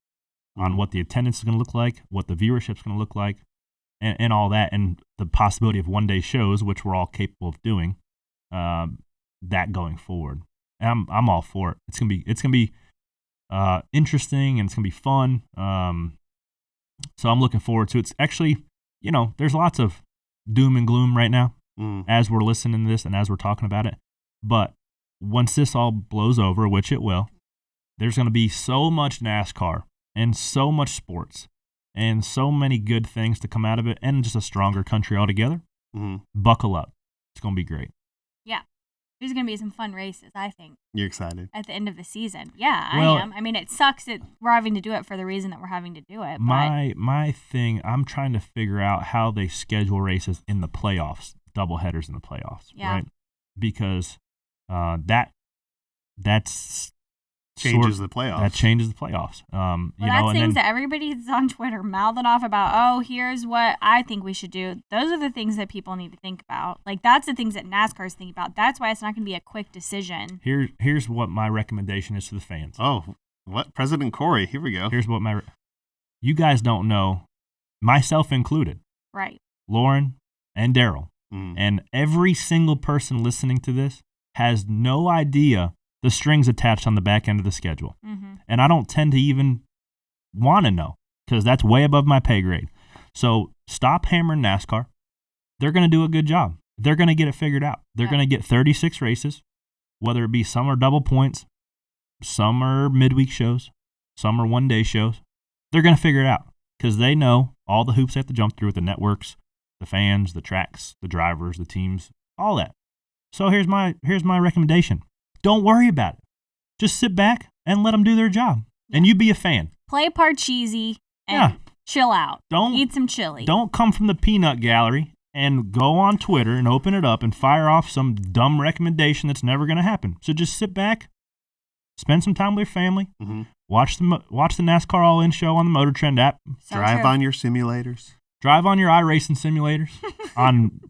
on what the attendance is going to look like, what the viewership is going to look like, and all that, and the possibility of one-day shows, which we're all capable of doing, that going forward. And I'm all for it. It's gonna be interesting, and it's gonna be fun. So I'm looking forward to it. It's actually, there's lots of doom and gloom right now as we're listening to this and as we're talking about it. But once this all blows over, which it will, there's going to be so much NASCAR and so much sports and so many good things to come out of it, and just a stronger country altogether. Buckle up. It's going to be great. Yeah. There's going to be some fun races, I think. You're excited? At the end of the season. Yeah, Well, I am. I mean, it sucks that we're having to do it for the reason that we're having to do it. My thing, I'm trying to figure out how they schedule races in the playoffs, doubleheaders in the playoffs, right? Because that's changes the playoffs. That changes the playoffs. That's things that everybody's on Twitter mouthing off about. Oh, here's what I think we should do. Those are the things that people need to think about. Like, that's the things that NASCAR's thinking about. That's why it's not going to be a quick decision. Here's what my recommendation is to the fans. Oh, what? President Corey, here we go. Here's what you guys don't know, myself included. Right. Lauren and Daryl. And every single person listening to this has no idea the strings attached on the back end of the schedule. And I don't tend to even want to know, because that's way above my pay grade. So stop hammering NASCAR. They're going to do a good job. They're going to get it figured out. They're going to get 36 races, whether it be some are double points, some are midweek shows, some are one-day shows. They're going to figure it out, because they know all the hoops they have to jump through with the networks, the fans, the tracks, the drivers, the teams, all that. So here's my recommendation. Don't worry about it. Just sit back and let them do their job, and you be a fan. Play Parcheesi and chill out. Eat some chili. Don't come from the peanut gallery and go on Twitter and open it up and fire off some dumb recommendation that's never going to happen. So just sit back, spend some time with your family, watch the NASCAR All-In show on the Motor Trend app. Drive on your simulators. Drive on your iRacing simulators on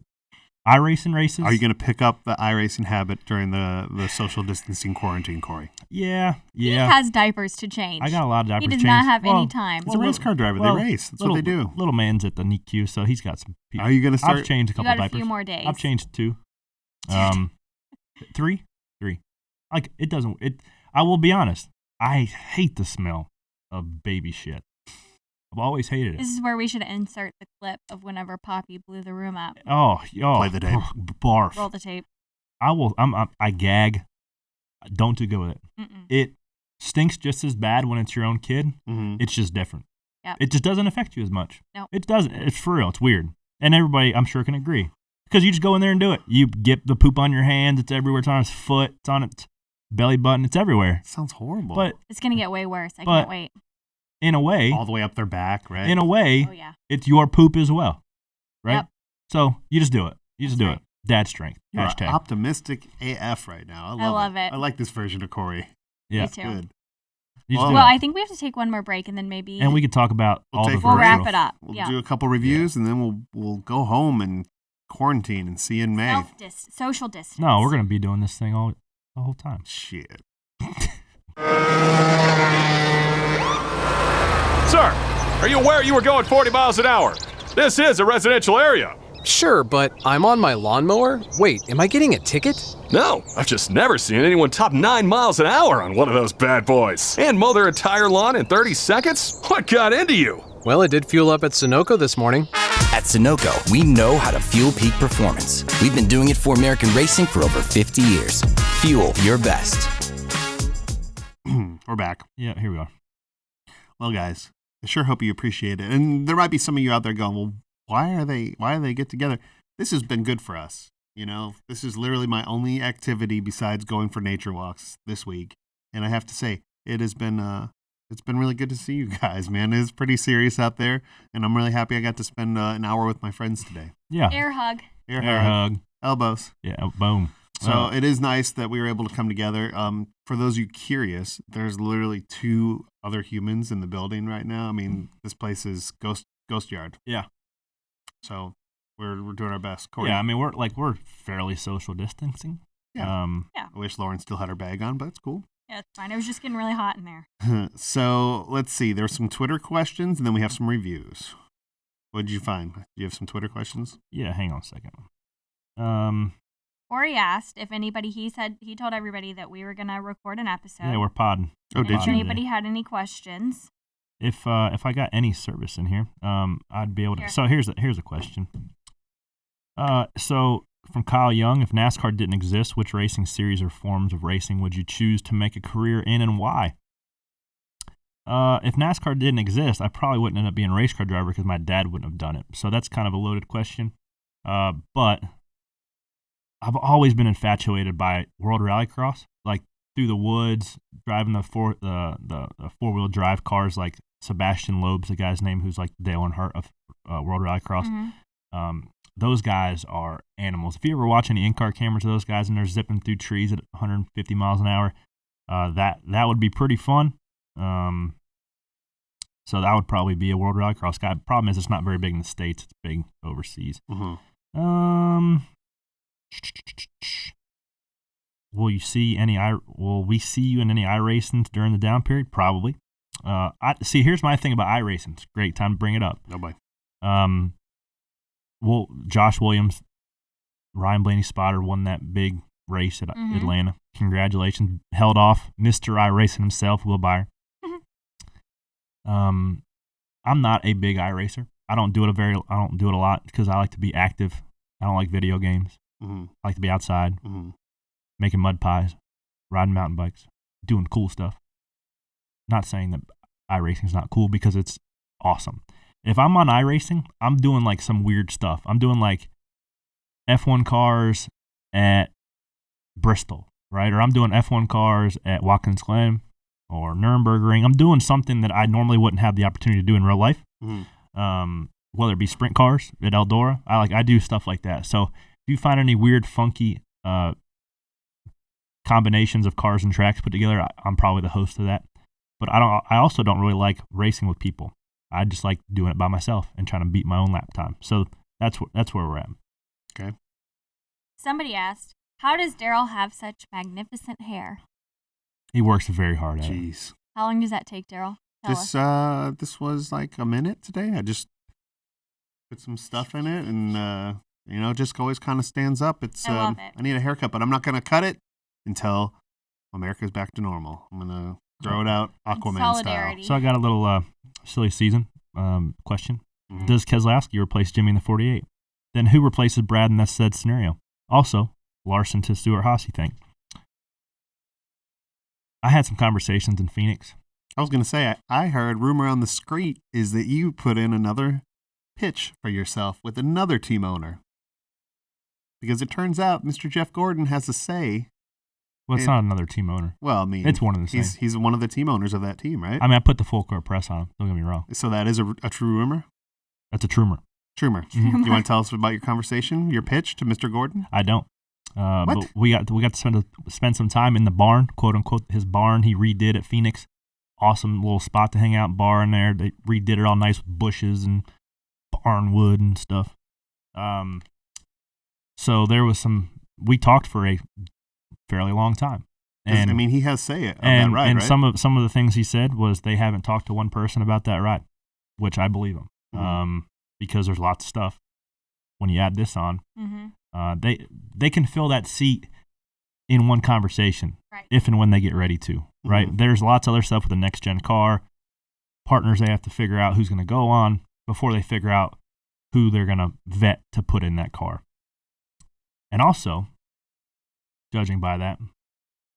iRacing races. Are you going to pick up the iRacing habit during the social distancing quarantine, Corey? Yeah. He has diapers to change. I got a lot of diapers to change. He does not have any time. He's a race car driver. They race. That's what they do. Little man's at the NICU, so he's got some people. Are you going to start? I've changed a couple diapers. A few more days. I've changed 2. 3. Like, it doesn't. I will be honest. I hate the smell of baby shit. I've always hated it. This is where we should insert the clip of whenever Poppy blew the room up. Oh, play the tape. Barf. Roll the tape. I gag. Don't do good with it. It stinks just as bad when it's your own kid. It's just different. Yep. It just doesn't affect you as much. No. It doesn't. It's for real. It's weird. And everybody, I'm sure, can agree. Because you just go in there and do it. You get the poop on your hands. It's everywhere. It's on his foot. It's on its belly button. It's everywhere. Sounds horrible. But it's going to get way worse. I can't wait. In a way. All the way up their back, right? In a way, it's your poop as well. Right? Yep. So you just do it. You just do it. Dad strength. You're Hashtag. optimistic AF right now. I love it. I like this version of Corey. Yeah. Me too. Good. Well, I think we have to take one more break, and then maybe... And we could talk about We'll wrap it up. We'll do a couple reviews, and then we'll go home and quarantine and see you in May. Social distance. No, we're going to be doing this thing the whole time. Shit. Sir, are you aware you were going 40 miles an hour? This is a residential area. Sure, but I'm on my lawnmower? Wait, am I getting a ticket? No, I've just never seen anyone top 9 miles an hour on one of those bad boys. And mow their entire lawn in 30 seconds? What got into you? Well, it did fuel up at Sunoco this morning. At Sunoco, we know how to fuel peak performance. We've been doing it for American racing for over 50 years. Fuel your best. We're back. Yeah, here we are. Well, guys, I sure hope you appreciate it. And there might be some of you out there going, well, why do they get together? This has been good for us. You know, this is literally my only activity besides going for nature walks this week. And I have to say, it's been really good to see you guys, man. It's pretty serious out there. And I'm really happy I got to spend an hour with my friends today. Yeah. Air hug. Air hug. Elbows. Yeah, boom. So it is nice that we were able to come together. For those of you curious, there's literally 2 other humans in the building right now. I mean, this place is ghost yard. Yeah. So we're doing our best. Corey? Yeah, I mean, we're fairly social distancing. Yeah. Yeah. I wish Lauren still had her bag on, but it's cool. Yeah, it's fine. It was just getting really hot in there. So let's see. There's some Twitter questions, and then we have some reviews. What did you find? Do you have some Twitter questions? Yeah, hang on a second. Corey asked if anybody, he told everybody that we were going to record an episode. Yeah, we're podding. Oh, did if you? anybody had any questions. If I got any service in here, I'd be able to. Here. So here's a question. So from Kyle Young, if NASCAR didn't exist, which racing series or forms of racing would you choose to make a career in, and why? If NASCAR didn't exist, I probably wouldn't end up being a race car driver because my dad wouldn't have done it. So that's kind of a loaded question. But I've always been infatuated by World Rallycross, like through the woods, driving the four-wheel drive cars, like Sebastian Loeb's the guy's name, who's like Dale Earnhardt of World Rallycross. Mm-hmm. Those guys are animals. If you ever watch any in-car cameras of those guys and they're zipping through trees at 150 miles an hour, that would be pretty fun. So that would probably be a World Rallycross guy. Problem is, it's not very big in the States. It's big overseas. Mm-hmm. Will we see you in any iRacings during the down period? Probably. Here's my thing about iRacing. It's a great time to bring it up. No boy. Well, Josh Williams, Ryan Blaney Spotter won that big race at Atlanta. Congratulations. Held off Mr. iRacing himself, Will Byer. I'm not a big iRacer. I don't do it a lot because I like to be active. I don't like video games. Mm-hmm. I like to be outside, Mm-hmm. making mud pies, riding mountain bikes, doing cool stuff. Not saying that iRacing is not cool because it's awesome. If I'm on iRacing, I'm doing like some weird stuff. I'm doing like F1 cars at Bristol, right? Or I'm doing F1 cars at Watkins Glen or Nürburgring. I'm doing something that I normally wouldn't have the opportunity to do in real life. Mm-hmm. Whether it be sprint cars at Eldora, I do stuff like that. So if you find any weird, funky combinations of cars and tracks put together, I'm probably the host of that. But I also don't really like racing with people. I just like doing it by myself and trying to beat my own lap time. So that's where we're at. Okay. Somebody asked, how does Daryl have such magnificent hair? He works very hard at it. Jeez. How long does that take, Daryl? Tell us. This was like a minute today. I just put some stuff in it, and just always kind of stands up. I love it. I need a haircut, but I'm not gonna cut it until America's back to normal. I'm gonna throw it out Aquaman Solidarity. So I got a little silly season question. style. Does Keselowski replace Jimmy in the 48? Then who replaces Brad in that said scenario? Also, Larson to Stuart Haas, you think? I had some conversations in Phoenix. I was gonna say I heard rumor on the street is that you put in another pitch for yourself with another team owner, because it turns out Mr. Jeff Gordon has a say. Well, it's not another team owner. Well, I mean, It's one of the same. He's one of the team owners of that team, right? I mean, I put the full court press on him. Don't get me wrong. So that is a true rumor. That's a trumor. Trumer. Mhm. Do you want to tell us about your conversation, your pitch to Mr. Gordon? I don't. What? But we got to spend some time in the barn, quote unquote, his barn he redid at Phoenix. Awesome little spot to hang out, bar in there. They redid it all nice with bushes and barn wood and stuff. So there was we talked for a fairly long time. And I mean, he has say it on and, that ride, and right? some of the things he said was they haven't talked to one person about that ride, which I believe him. Mhm. Because there's lots of stuff. When you add this on, Mm-hmm. they can fill that seat in one conversation, Right. if and when they get ready to. Right? Mhm. There's lots of other stuff with the next gen car, partners they have to figure out who's going to go on before they figure out who they're going to vet to put in that car. And also, judging by that,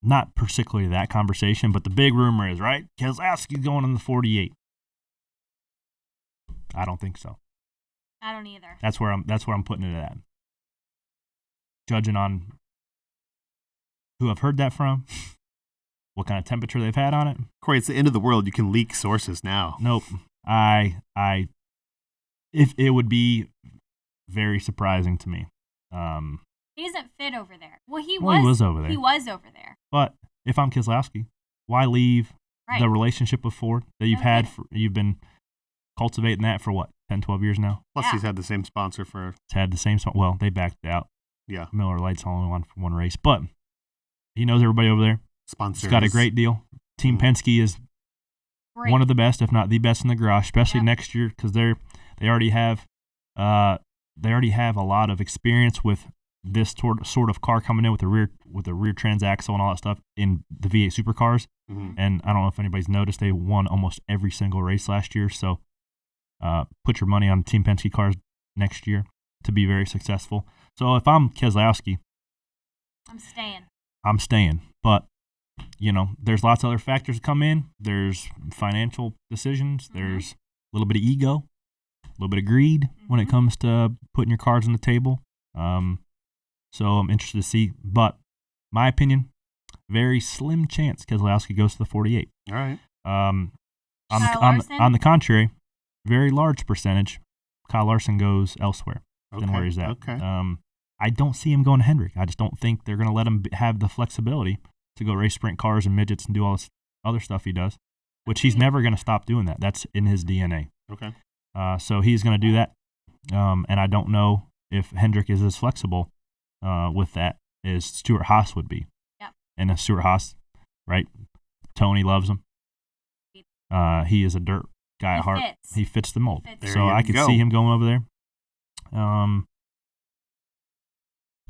not particularly that conversation, but the big rumor is, right, Keselowski's going in the 48. I don't think so. I don't either. That's where I'm putting it at. Judging on who I've heard that from, what kind of temperature they've had on it. Corey, it's the end of the world. You can leak sources now. Nope. If it would be very surprising to me. He doesn't fit over there. Well, he was over there. He was over there. But if I'm Keselowski, why leave the relationship with Ford that you've been cultivating that for what, 10, 12 years now? Plus, he's had the same sponsor for. It's had the same. Well, they backed out. Yeah. Miller Lite's only won for one race, but he knows everybody over there. Sponsors. He's got a great deal. Team Penske is one of the best, if not the best in the garage, especially next year because they already have a lot of experience with this sort of car coming in with the rear transaxle and all that stuff in the V8 supercars. Mm-hmm. And I don't know if anybody's noticed, they won almost every single race last year. So put your money on Team Penske cars next year to be very successful. So if I'm Keselowski, I'm staying. But, there's lots of other factors that come in. There's financial decisions. Mm-hmm. There's a little bit of ego, a little bit of greed when it comes to putting your cards on the table. So I'm interested to see. But my opinion, very slim chance Keselowski goes to the 48. All right. On the contrary, very large percentage, Kyle Larson goes elsewhere than where he's at. Okay. I don't see him going to Hendrick. I just don't think they're going to let him have the flexibility to go race sprint cars and midgets and do all this other stuff he does, which he's never going to stop doing that. That's in his DNA. Okay. So he's going to do that. And I don't know if Hendrick is as flexible with that as Stuart Haas would be. Yep. And Stuart Haas, right? Tony loves him. He is a dirt guy at heart. He fits the mold. So I could see him going over there.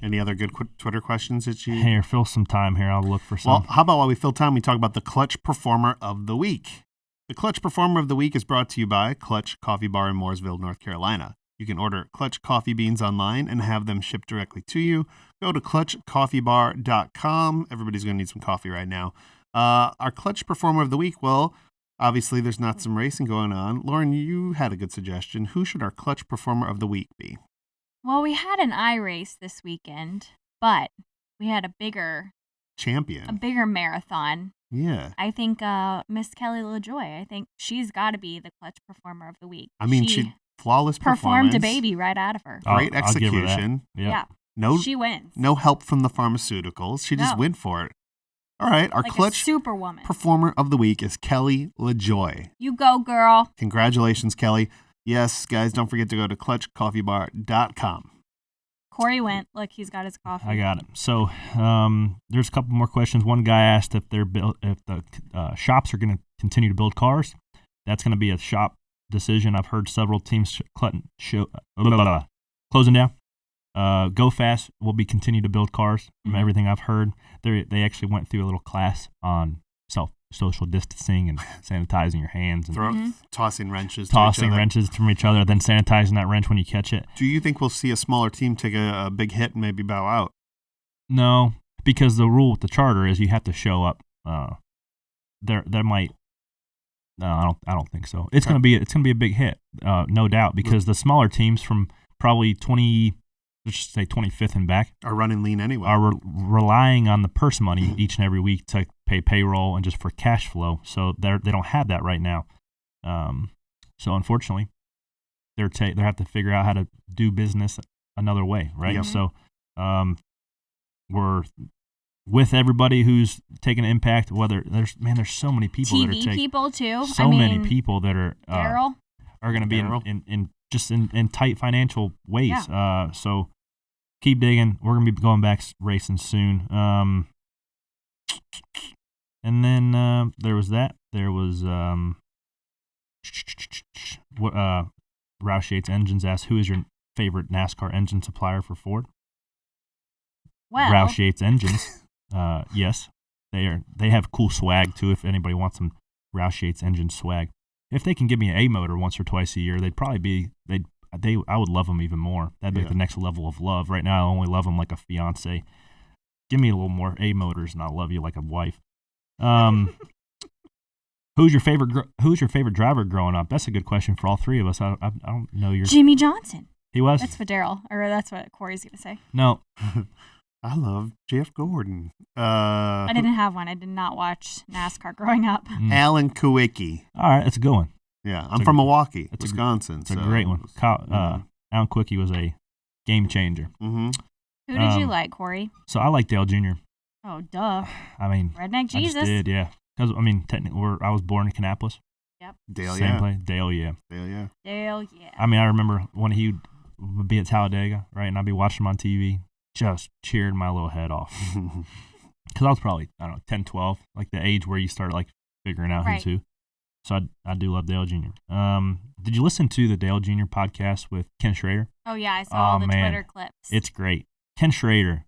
Any other good Twitter questions that you... Here, fill some time here. I'll look for some. Well, how about while we fill time, we talk about the Clutch Performer of the Week. The Clutch Performer of the Week is brought to you by Clutch Coffee Bar in Mooresville, North Carolina. You can order Clutch coffee beans online and have them shipped directly to you. Go to clutchcoffeebar.com. Everybody's going to need some coffee right now. Our Clutch Performer of the Week, well, obviously there's not some racing going on. Lauren, you had a good suggestion. Who should our Clutch Performer of the Week be? Well, we had an iRace this weekend, but we had a bigger marathon. Yeah. I think Miss Kelly LaJoy, I think she's got to be the Clutch Performer of the Week. I mean, she flawless performed a baby right out of her. Great execution. Yeah. She wins. No help from the pharmaceuticals. She just went for it. All right, our Clutch Superwoman Performer of the Week is Kelly LaJoy. You go, girl. Congratulations, Kelly. Yes, guys, don't forget to go to clutchcoffeebar.com. Corey went. Look, he's got his coffee. I got it. So there's a couple more questions. One guy asked if the shops are going to continue to build cars. That's going to be a shop decision. I've heard several teams closing down. Go Fast will be continue to build cars. From everything I've heard, they actually went through a little class on social distancing and sanitizing your hands and tossing wrenches from each other, then sanitizing that wrench when you catch it. Do you think we'll see a smaller team take a big hit and maybe bow out? No, because the rule with the charter is you have to show up. There might. No, I don't think so. It's gonna be a big hit, no doubt, because the smaller teams from probably 25th and back are running lean anyway. Are relying on the purse money each and every week to pay payroll and just for cash flow. So they don't have that right now. So unfortunately, they have to figure out how to do business another way, right? Yep. So we're with everybody who's taking an impact. Whether there's so many people TV that are taking people too. Many people that are Daryl are going to be in tight financial ways. Yeah. So keep digging. We're going to be going back racing soon. And then there was that. There was Roush Yates Engines asked, who is your favorite NASCAR engine supplier for Ford? Well, Roush Yates Engines. Yes, they have cool swag too. If anybody wants some Roush Yates Engine swag, if they can give me an A motor once or twice a year, they'd probably be I would love them even more. That'd be like the next level of love. Right now, I only love them like a fiance. Give me a little more A motors, and I'll love you like a wife. Who's your favorite driver growing up? That's a good question for all three of us. I don't know your Jimmy Johnson. He was. That's what Daryl, or that's what Corey's gonna say. No. I love Jeff Gordon. I didn't have one. I did not watch NASCAR growing up. Alan Kulwicki. All right, that's a good one. Yeah, I'm from Milwaukee, It's Wisconsin. It's a great one. Alan Quickie was a game changer. Mm-hmm. Who did you like, Corey? So I like Dale Jr. Oh, duh. I mean, Redneck Jesus. I just did, yeah. Because technically, I was born in Kannapolis. Yep. Dale, Same place. Dale, yeah. Dale, yeah. Dale, yeah. I mean, I remember when he would be at Talladega, right, and I'd be watching him on TV, just cheering my little head off. Because I was probably, 10, 12, like the age where you start like figuring out who's who. So I do love Dale Jr. Did you listen to the Dale Jr. podcast with Ken Schrader? Oh, yeah, I saw all the Twitter clips. It's great. Ken Schrader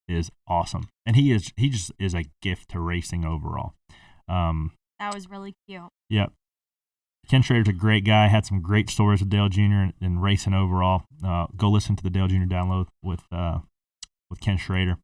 is awesome. And he just is a gift to racing overall. That was really cute. Yep. Ken Schrader's a great guy. Had some great stories with Dale Jr. and racing overall. Go listen to the Dale Jr. download with Ken Schrader.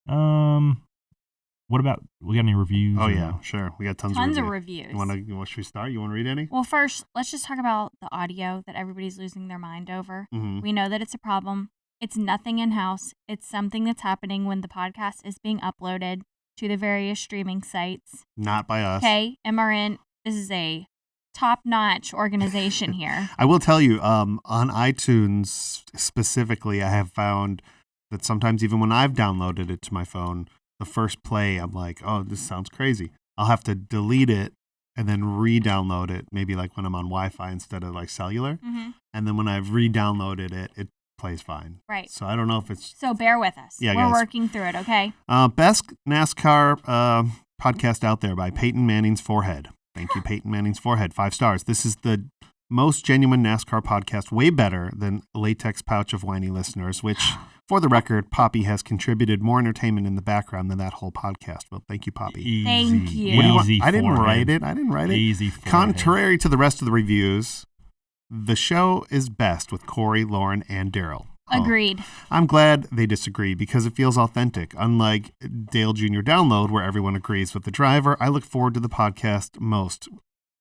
What about, we got any reviews? Oh, yeah, sure. We got tons of reviews. reviews. Should we start? You want to read any? Well, first, let's just talk about the audio that everybody's losing their mind over. Mm-hmm. We know that it's a problem. It's nothing in-house. It's something that's happening when the podcast is being uploaded to the various streaming sites. Not by us. Okay, MRN, this is a top-notch organization here. I will tell you, on iTunes specifically, I have found that sometimes even when I've downloaded it to my phone, the first play, I'm like, oh, this sounds crazy. I'll have to delete it and then re-download it, maybe like when I'm on Wi-Fi instead of like cellular. Mm-hmm. And then when I've re-downloaded it, it plays fine. Right. So I don't know if it's... So bear with us. Yeah, We're guys. working through it, okay? Best NASCAR podcast out there by Peyton Manning's Forehead. Thank you, Peyton Manning's Forehead. 5 stars. This is the most genuine NASCAR podcast, way better than Latex Pouch of Whiny Listeners, which, for the record, Poppy has contributed more entertainment in the background than that whole podcast. Well, thank you, Poppy. Easy. Thank you. What do you want? Easy I didn't Forehead. write it. Easy Forehead. Contrary to the rest of the reviews, the show is best with Corey, Lauren, and Daryl. Agreed. I'm glad they disagree because it feels authentic. Unlike Dale Jr. Download, where everyone agrees with the driver, I look forward to the podcast most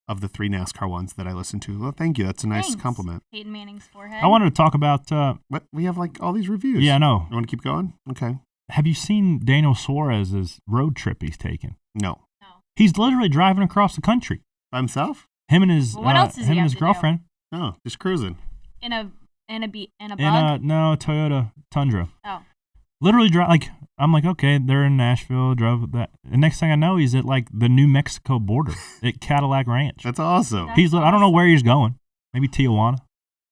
of the 3 NASCAR ones that I listen to. Well, thank you. That's a nice Thanks. compliment. Peyton Manning's Forehead. I wanted to talk about... What? We have like all these reviews. Yeah, I know. You want to keep going? Okay. Have you seen Daniel Suarez's road trip he's taken? No. He's literally driving across the country. By himself? Him and his Well, what else does he him and have his to do? girlfriend. No, just cruising. In a bug? No, Toyota Tundra. Oh. Literally I'm like, okay, they're in Nashville, drove that. The next thing I know, he's at like the New Mexico border at Cadillac Ranch. That's awesome. That's I don't know where he's going. Maybe Tijuana.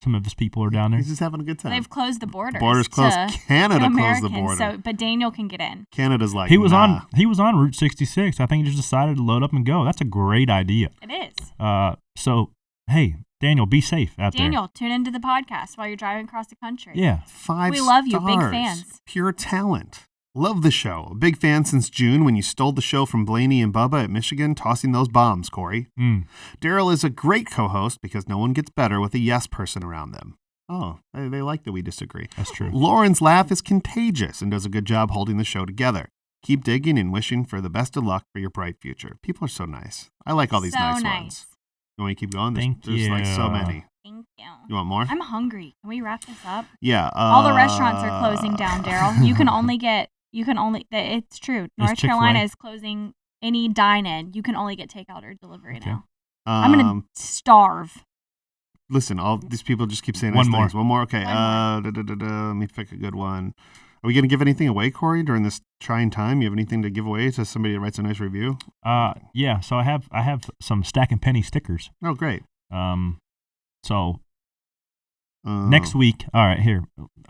Some of his people are down there. He's just having a good time. They've closed the borders. Borders closed. to Canada closed the Americans, border. but Daniel can get in. Canada's like, He was nah. on Route 66. I think he just decided to load up and go. That's a great idea. It is. So hey, Daniel, be safe out there. Daniel, tune into the podcast while you're driving across the country. Yeah. 5 We love you. Big stars. fans. Pure talent. Love the show. A big fan since June when you stole the show from Blaney and Bubba at Michigan, tossing those bombs, Corey. Daryl is a great co-host because no one gets better with a yes person around them. Oh, they like that we disagree. That's true. Lauren's laugh is contagious and does a good job holding the show together. Keep digging and wishing for the best of luck for your bright future. People are so nice. I like all these So nice nice. ones. You want me to keep going? Thank There's like so you. many. Thank you. You want more? I'm hungry. Can we wrap this up? Yeah. All the restaurants are closing down, Daryl. It's true. North Chick-fil-A? Carolina is closing any dine-in. You can only get takeout or delivery Okay. now. I'm going to starve. Listen, all these people just keep saying One nice more. things. One more? Okay. One Let me pick a good one. Are we going to give anything away, Corey, during this trying time? You have anything to give away to somebody that writes a nice review? Yeah. So I have some Stack and Penny stickers. Oh, great. So next week, all right, here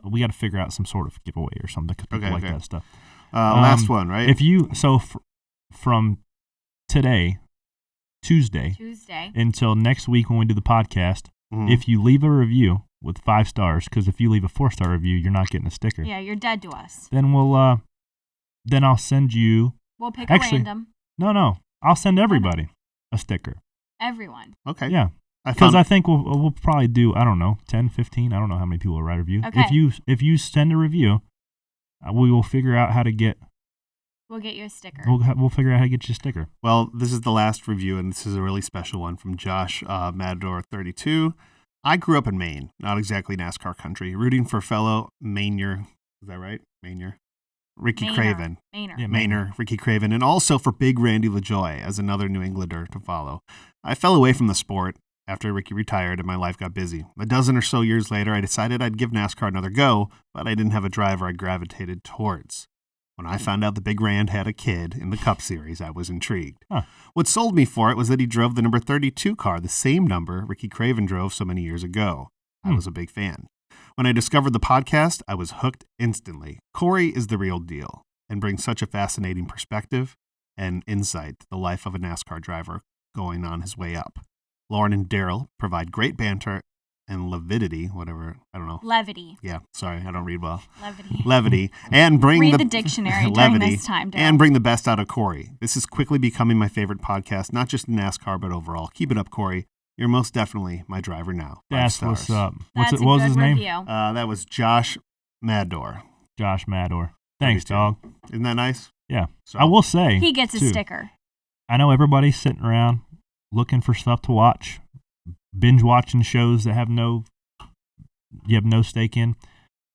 we got to figure out some sort of giveaway or something because people like that stuff. Last one, right? If you from today, Tuesday, until next week when we do the podcast, Mhm. if you leave a review with 5 stars, because if you leave a 4-star review, you're not getting a sticker. Yeah, you're dead to us. Then I'll send you. We'll pick Actually, a random. No, I'll send everybody a sticker. Everyone. Okay. Yeah. Because I think we'll probably do, I don't know, 10, 15. I don't know how many people will write a review. Okay. If you send a review, we will figure out how to get We'll get you a sticker. We'll figure out how to get you a sticker. Well, this is the last review, and this is a really special one from Josh Matador 32. I grew up in Maine, not exactly NASCAR country, rooting for fellow Mainer. Is that right? Mainer. Ricky Craven. Mainer. Ricky Craven, and also for Big Randy LaJoie as another New Englander to follow. I fell away from the sport after Ricky retired and my life got busy. A dozen or so years later, I decided I'd give NASCAR another go, but I didn't have a driver I gravitated towards. When I found out the Big Rand had a kid in the Cup Series, I was intrigued. Huh. What sold me for it was that he drove the number 32 car, the same number Ricky Craven drove so many years ago. I was a big fan. When I discovered the podcast, I was hooked instantly. Corey is the real deal and brings such a fascinating perspective and insight to the life of a NASCAR driver going on his way up. Lauren and Daryl provide great banter and levity, whatever, I don't know. Levity. Yeah, sorry, I don't read well. Levity. Levity. And bring Read the dictionary during this time, Daryl. And bring the best out of Corey. This is quickly becoming my favorite podcast, not just in NASCAR, but overall. Keep it up, Corey. You're most definitely my driver now. That's what's up. What was his name? That was Josh Mador. Josh Mador. Thanks, dog. Isn't that nice? Yeah. So, I will say he gets a sticker. I know everybody's sitting around looking for stuff to watch, binge watching shows that you have no stake in.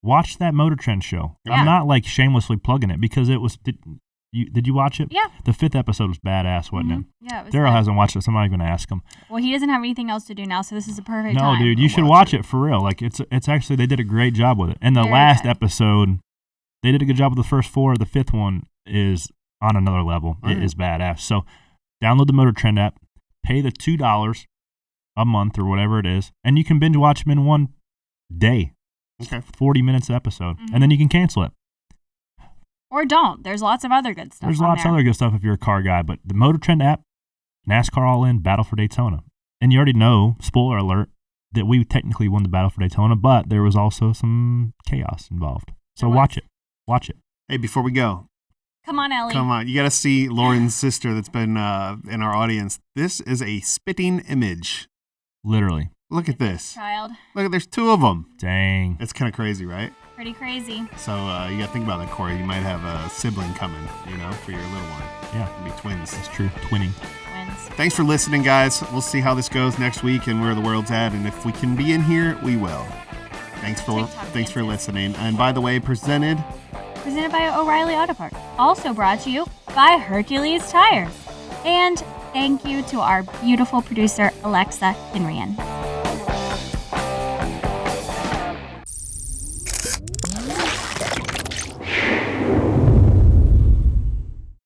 Watch that Motor Trend show. Yeah. I'm not like shamelessly plugging it because it was. Did you watch it? Yeah. The 5th episode was badass, wasn't it? Yeah, it was. Daryl good. hasn't watched it, so I'm not even gonna ask him. Well, he doesn't have anything else to do now, so this is a perfect No, time. dude, you should watch it for real. Like it's actually they did a great job with it. And the Very last good. episode, they did a good job with the first 4. The 5th one is on another level. All It right. is badass. So download the Motor Trend app, pay the $2 a month or whatever it is, and you can binge watch them in one day. Okay. 40 minutes an episode, and then you can cancel it. Or don't. There's lots of other good stuff. There's on lots there. of other good stuff if you're a car guy, but the Motor Trend app, NASCAR All In, Battle for Daytona. And you already know, spoiler alert, that we technically won the Battle for Daytona, but there was also some chaos involved. So There watch it. Watch it. Hey, before we go, Come on, Ellie. come on. You got to see Lauren's sister that's been in our audience. This is a spitting image. Literally. Look at this. Child. Look, there's 2 of them. Dang. It's kind of crazy, right? Pretty crazy. So you got to think about that, Corey. You might have a sibling coming, for your little one. Yeah. It'll be twins. That's true. Twinning. Twins. Thanks for listening, guys. We'll see how this goes next week and where the world's at. And if we can be in here, we will. Thanks for listening. And by the way, presented by O'Reilly Auto Parts. Also brought to you by Hercules Tires. And thank you to our beautiful producer, Alexa Henrian.